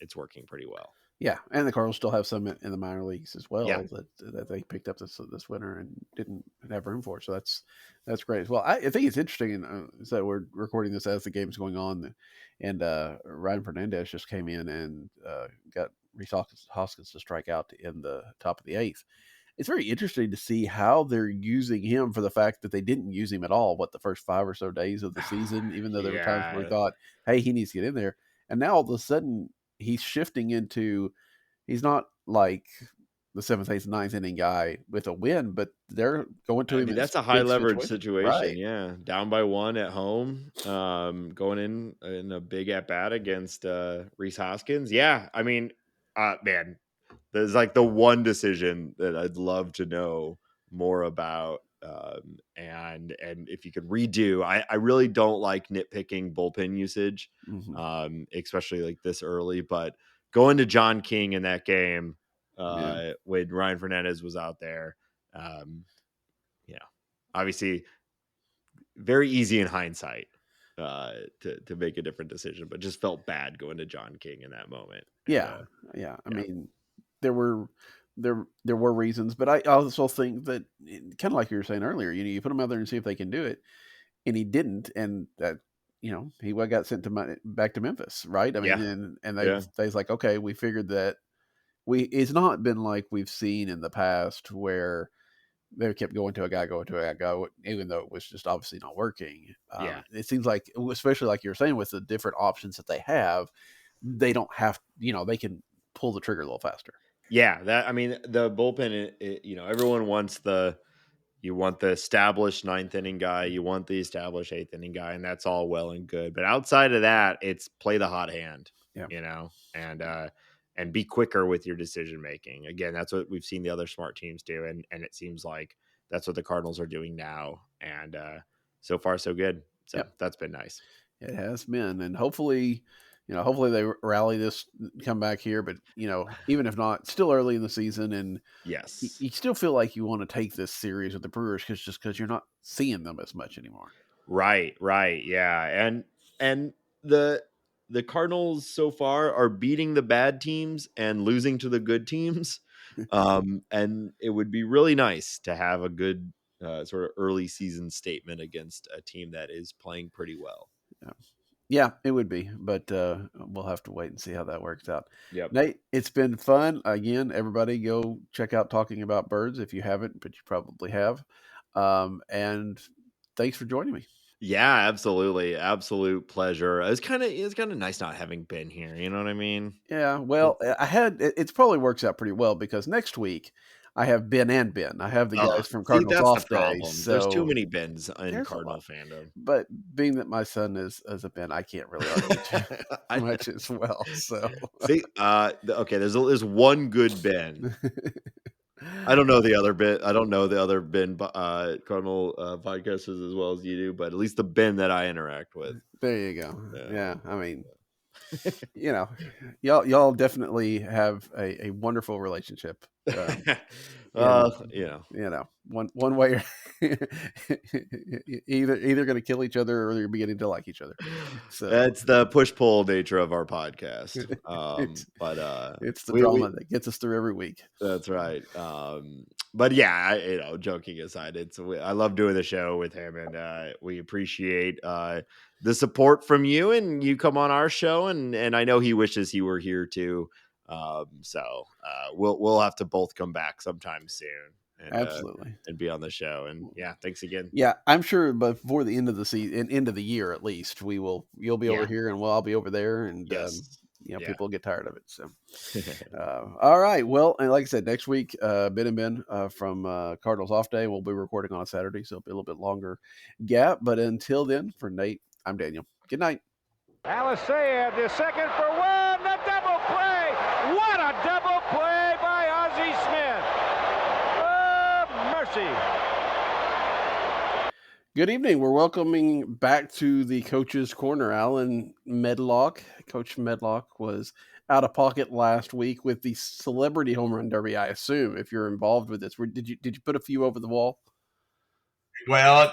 It's working pretty well. Yeah, and the Cardinals still have some in the minor leagues as well Yeah. that they picked up this winter and didn't have room for. So that's great as well. I think it's interesting that we're recording this as the game's going on, and Ryan Fernandez just came in and got Rhys Hoskins to strike out to end the top of the eighth. It's very interesting to see how they're using him for the fact that they didn't use him at all, the first 5 or so days of the season, even though there were times where we thought, hey, he needs to get in there. And now all of a sudden he's shifting into, he's not like the 7th, 8th, 9th inning guy with a win, but they're going to him. That's a high leverage situation. Right. Yeah. Down by 1 at home, going in a big at bat against Rhys Hoskins. Yeah. I mean, man, there's like the one decision that I'd love to know more about. And if you could redo, I really don't like nitpicking bullpen usage, especially like this early, but going to John King in that game, when Ryan Fernandez was out there, obviously very easy in hindsight to make a different decision, but just felt bad going to John King in that moment. I mean, there were reasons, but I also think that kind of like you were saying earlier, you put him out there and see if they can do it, and he didn't, and that he got sent back to Memphis, right? I mean, and they was like, okay, we figured that it's not been like we've seen in the past where they kept going to a guy, even though it was just obviously not working. It seems like, especially like you're saying, with the different options that they have, they don't have, they can pull the trigger a little faster. Yeah, the bullpen, everyone wants you want the established 9th inning guy, you want the established 8th inning guy, and that's all well and good. But outside of that, it's play the hot hand, and be quicker with your decision making. Again, that's what we've seen the other smart teams do, and it seems like that's what the Cardinals are doing now. And so far, so good. So that's been nice. It has been, and hopefully they rally this, come back here. But even if not, still early in the season, and yes, you still feel like you want to take this series with the Brewers because you're not seeing them as much anymore. Right, yeah, and the Cardinals so far are beating the bad teams and losing to the good teams, and it would be really nice to have a good sort of early season statement against a team that is playing pretty well. Yeah, it would be, but we'll have to wait and see how that works out. Yep. Nate, it's been fun. Again, everybody go check out Talking About Birds if you haven't, but you probably have. And thanks for joining me. Yeah, absolutely. Absolute pleasure. It's kind of nice not having been here. You know what I mean? Yeah, well, it probably works out pretty well because next week I have Ben and Ben. I have the guys from Cardinals off days. So there's too many Bens in Cardinal fandom. But being that my son is a Ben, I can't really argue too much as well. So see, okay, there's one good Ben. I don't know the other Ben. I don't know the other Ben Cardinal podcasters as well as you do, but at least the Ben that I interact with. There you go. Yeah, I mean, y'all definitely have a wonderful relationship. One way, either going to kill each other or you're beginning to like each other. So that's the push-pull nature of our podcast. It's the drama that gets us through every week. That's right. But yeah, joking aside, I love doing the show with him, and we appreciate the support from you, and you come on our show, and I know he wishes he were here too. So we'll have to both come back sometime soon. And, absolutely, and be on the show. And yeah, thanks again. Yeah, I'm sure before the end of the season, end of the year at least, you'll be over here and I'll be over there, and people will get tired of it. So, all right. Well, and like I said, next week, Ben and Ben from Cardinals Off Day, we'll be recording on a Saturday, so it'll be a little bit longer gap. But until then, for Nate, I'm Daniel. Good night. Alisea, the second for one, the double play. What a double play by Ozzie Smith. Mercy. Good evening. We're welcoming back to the Coach's Corner Alan Medlock. Coach Medlock was out of pocket last week with the Celebrity Home Run Derby, I assume, if you're involved with this. Did you put a few over the wall? Well,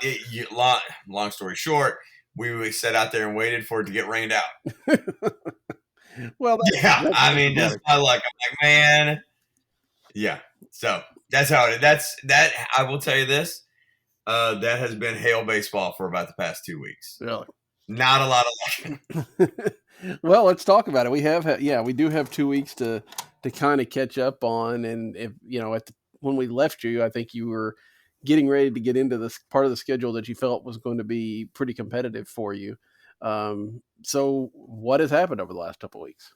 long story short, we sat out there and waited for it to get rained out. Well, that's my luck. I'm like, man, yeah. So that's how that. I will tell you this. That has been Hale baseball for about the past 2 weeks. Really? Not a lot of luck. Well, let's talk about it. We do have 2 weeks to kind of catch up on, and if when we left you, I think you were getting ready to get into this part of the schedule that you felt was going to be pretty competitive for you. So what has happened over the last couple of weeks?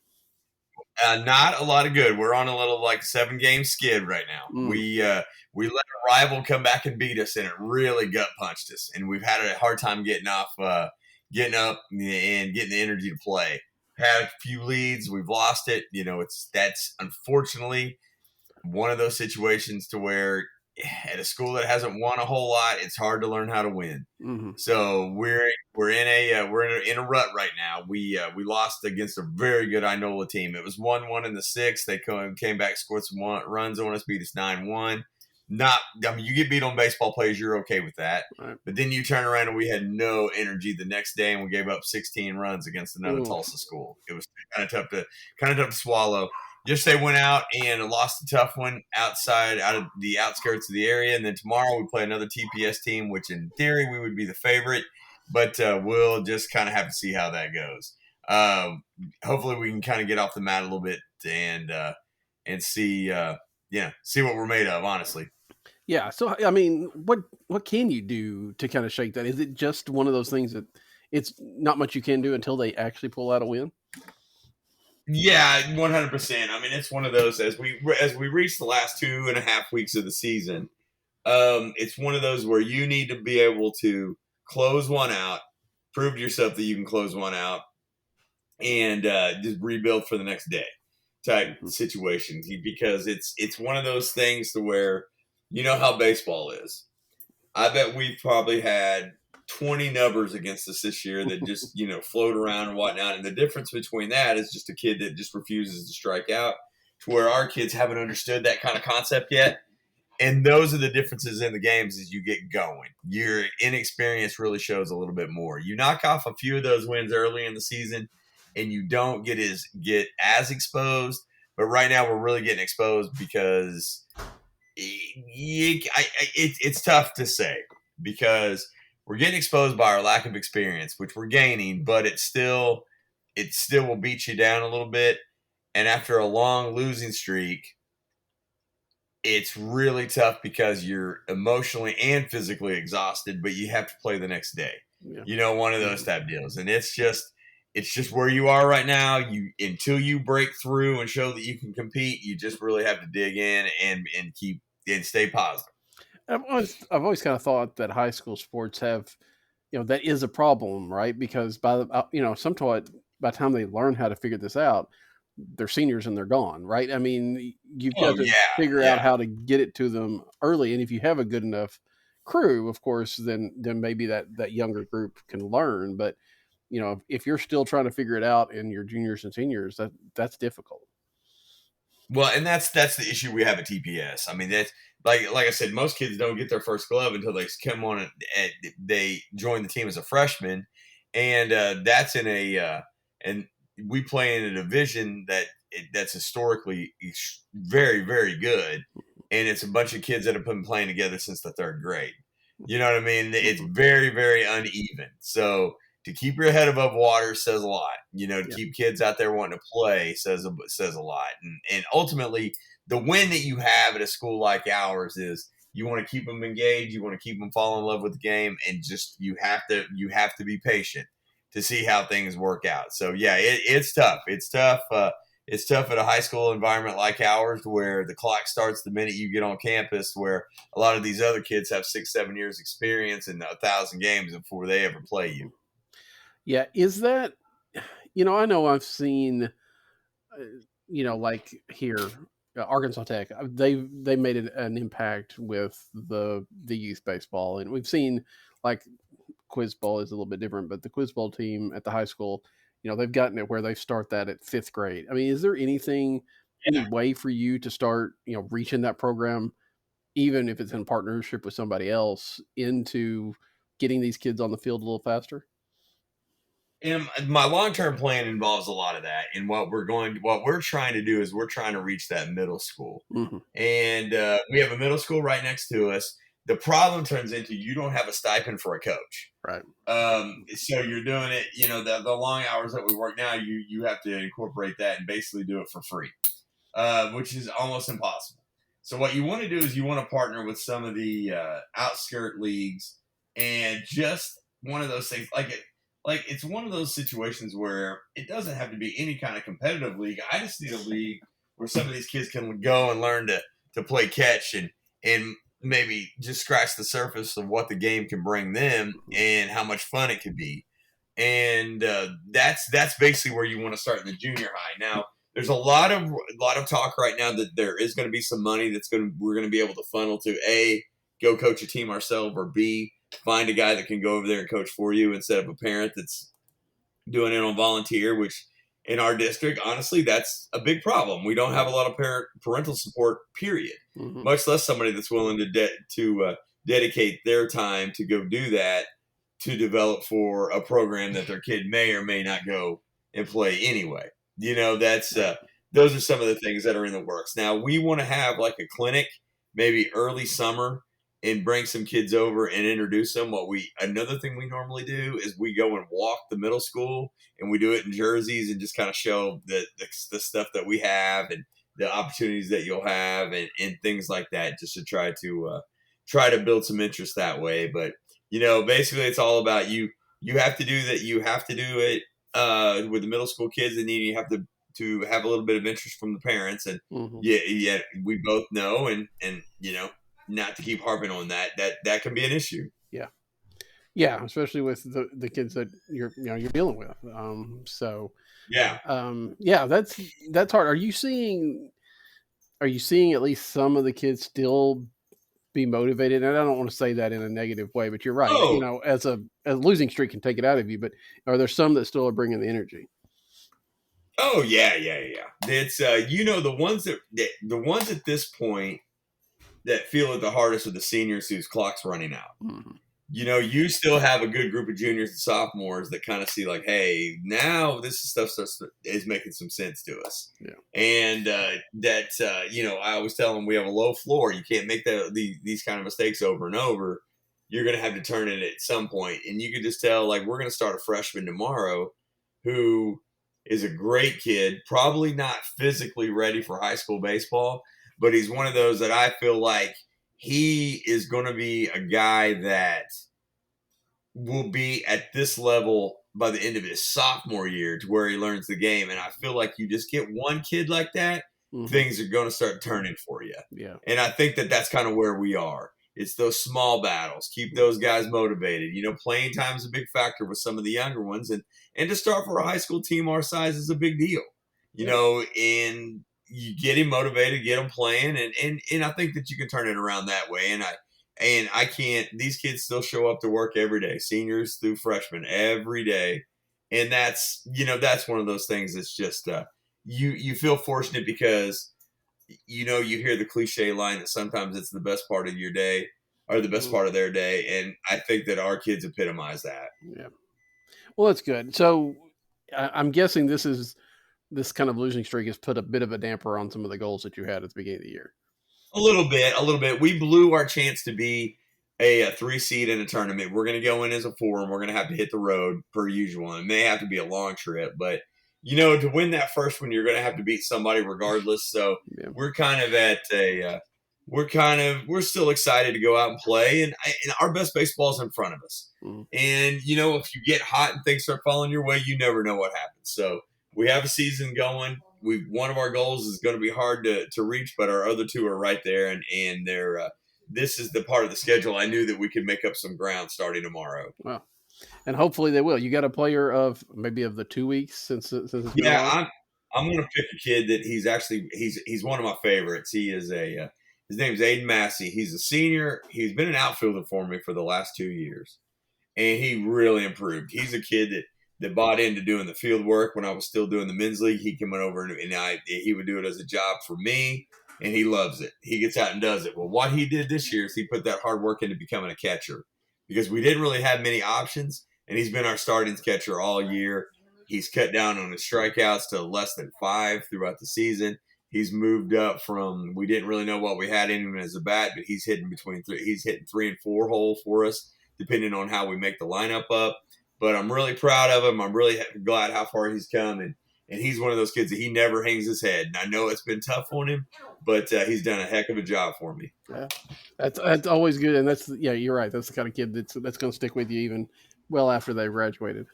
Not a lot of good. We're on a little 7-game skid right now. We let a rival come back and beat us, and it really gut punched us. And we've had a hard time getting up and getting the energy to play. Had a few leads, we've lost it. That's unfortunately one of those situations to where at a school that hasn't won a whole lot, it's hard to learn how to win. Mm-hmm. So we're in a rut right now. We lost against a very good Inola team. It was 1-1 in the 6th. They came back, scored some runs on us, beat us 9-1. You get beat on baseball plays, you're okay with that. Right. But then you turn around and we had no energy the next day, and we gave up 16 runs against another Tulsa school. It was kind of tough to swallow. Just they went out and lost a tough one out of the outskirts of the area. And then tomorrow we play another TPS team, which in theory we would be the favorite. But we'll just kind of have to see how that goes. Hopefully we can kind of get off the mat a little bit and see what we're made of, honestly. Yeah. So, I mean, what can you do to kind of shake that? Is it just one of those things that it's not much you can do until they actually pull out a win? Yeah, 100%. I mean, it's one of those as we reach the last 2.5 weeks of the season. It's one of those where you need to be able to close one out, prove to yourself that you can close one out, and just rebuild for the next day type situation. Because it's one of those things to where how baseball is. I bet we've probably had 20 numbers against us this year that just, float around and whatnot. And the difference between that is just a kid that just refuses to strike out, to where our kids haven't understood that kind of concept yet. And those are the differences in the games as you get going. Your inexperience really shows a little bit more. You knock off a few of those wins early in the season and you don't get as exposed. But right now we're really getting exposed because it's tough to say, because we're getting exposed by our lack of experience, which we're gaining, but it still will beat you down a little bit. And after a long losing streak, it's really tough because you're emotionally and physically exhausted, but you have to play the next day. Yeah. One of those type deals. And it's just where you are right now. Until you break through and show that you can compete, you just really have to dig in and stay positive. I've always kind of thought that high school sports have, that is a problem, right? Because by the time they learn how to figure this out, they're seniors and they're gone, right? I mean, you've got to figure out how to get it to them early. And if you have a good enough crew, of course, then maybe that younger group can learn. But, if you're still trying to figure it out in your juniors and seniors, that's difficult. Well, and that's the issue we have at TPS. I mean, that's like I said, most kids don't get their first glove until they come on and they join the team as a freshman, and that's in and we play in a division that's historically very, very good, and it's a bunch of kids that have been playing together since the third grade. You know what I mean? It's very, very uneven. So to keep your head above water says a lot. To keep kids out there wanting to play says a lot. And ultimately, the win that you have at a school like ours is you want to keep them engaged, you want to keep them fall in love with the game, and just you have to be patient to see how things work out. So yeah, it's tough. It's tough. It's tough at a high school environment like ours, where the clock starts the minute you get on campus, where a lot of these other kids have 6-7 years experience and 1,000 games before they ever play you. Yeah. Is that, I know I've seen, like here, Arkansas Tech, they made an impact with the youth baseball, and we've seen like quiz ball is a little bit different, but the quiz ball team at the high school, they've gotten it where they start that at 5th grade. I mean, is there any way for you to start, reaching that program, even if it's in partnership with somebody else, into getting these kids on the field a little faster? And my long-term plan involves a lot of that. And what we're trying to do is we're trying to reach that middle school. Mm-hmm. And we have a middle school right next to us. The problem turns into you don't have a stipend for a coach. Right. So you're doing it, the long hours that we work now, you have to incorporate that and basically do it for free, which is almost impossible. So what you want to do is you want to partner with some of the outskirt leagues, and just one of those things like it's one of those situations where it doesn't have to be any kind of competitive league. I just need a league where some of these kids can go and learn to play catch and maybe just scratch the surface of what the game can bring them and how much fun it could be. And that's basically where you want to start in the junior high. Now, there's a lot of talk right now that there is going to be some money we're going to be able to funnel to A, go coach a team ourselves, or B, find a guy that can go over there and coach for you instead of a parent that's doing it on volunteer, which in our district, honestly, that's a big problem. We don't have a lot of parental support, period, much less somebody that's willing to dedicate their time to go do that, to develop for a program that their kid may or may not go and play anyway. That's those are some of the things that are in the works. Now, we want to have like a clinic, maybe early summer, and bring some kids over and introduce them. Another thing we normally do is we go and walk the middle school, and we do it in jerseys and just kind of show the stuff that we have and the opportunities that you'll have and things like that, just to try to build some interest that way. But, basically it's all about you have to do that. You have to do it with the middle school kids, and then you have to have a little bit of interest from the parents. And yeah, we both know, and not to keep harping on that can be an issue. Yeah, especially with the kids that you're dealing with. That's hard. Are you seeing at least some of the kids still be motivated? And I don't want to say that in a negative way, but you're right. Oh. As a losing streak can take it out of you, but are there some that still are bringing the energy? Oh yeah. It's the ones at this point that feel it the hardest are the seniors whose clock's running out. Mm-hmm. You still have a good group of juniors and sophomores that kind of see like, hey, now this stuff is making some sense to us. Yeah. And I always tell them we have a low floor. You can't make these kind of mistakes over and over. You're going to have to turn it at some point. And you can just tell, like, we're going to start a freshman tomorrow who is a great kid, probably not physically ready for high school baseball, but he's one of those that I feel like he is going to be a guy that will be at this level by the end of his sophomore year, to where he learns the game. And I feel like you just get one kid like that, things are going to start turning for you. Yeah. And I think that's kind of where we are. It's those small battles. Keep those guys motivated. Playing time is a big factor with some of the younger ones. And to start for a high school team our size is a big deal, and you get him motivated, get him playing. And I think that you can turn it around that way. And I can't, these kids still show up to work every day, seniors through freshmen every day. And that's one of those things that's just, you feel fortunate because you hear the cliche line that sometimes it's the best part of your day or the best part of their day. And I think that our kids epitomize that. Yeah. Well, that's good. So I'm guessing this kind of losing streak has put a bit of a damper on some of the goals that you had at the beginning of the year. A little bit. We blew our chance to be a 3 seed in a tournament. We're going to go in as a 4, and we're going to have to hit the road per usual. And it may have to be a long trip, but to win that first one, you're going to have to beat somebody regardless. So we're kind of at we're still excited to go out and play, and our best baseball is in front of us. And if you get hot and things start falling your way, you never know what happens. So we have a season going. One of our goals is going to be hard to reach, but our other 2 are right there, and they're this is the part of the schedule I knew that we could make up some ground starting tomorrow. Wow. And hopefully they will. You got a player of the 2 weeks since it's been I'm going to pick a kid that he's one of my favorites. He is his name's Aiden Massey. He's a senior. He's been an outfielder for me for the last 2 years, and he really improved. He's a kid that bought into doing the field work when I was still doing the men's league. He came over and he would do it as a job for me, and he loves it. He gets out and does it. Well, what he did this year is he put that hard work into becoming a catcher because we didn't really have many options, and he's been our starting catcher all year. He's cut down on his strikeouts to less than 5 throughout the season. He's moved up from, we didn't really know what we had in him as a bat, but he's hitting he's hitting 3 and 4 hole for us, depending on how we make the lineup up. But I'm really proud of him. I'm really glad how far he's come. And he's one of those kids that he never hangs his head. And I know it's been tough on him, but he's done a heck of a job for me. Yeah, that's always good. And you're right. That's the kind of kid that's going to stick with you even well after they graduated.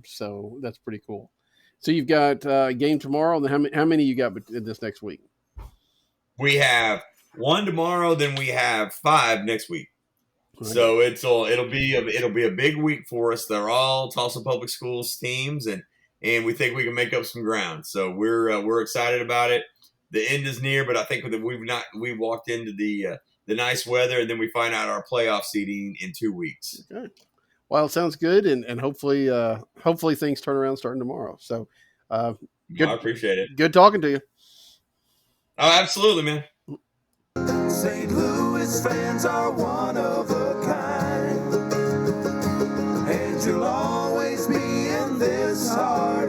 So that's pretty cool. So you've got a game tomorrow. And how many you got this next week? We have 1 tomorrow. Then we have 5 next week. Right. So it'll be a big week for us. They're all Tulsa Public Schools teams, and we think we can make up some ground. So we're excited about it. The end is near, but I think that we've walked into the nice weather, and then we find out our playoff seeding in 2 weeks. Okay. Well, it sounds good, and hopefully things turn around starting tomorrow. So good, I appreciate it. Good talking to you. Oh, absolutely, man. St. Louis fans are one of a kind, and you'll always be in this heart.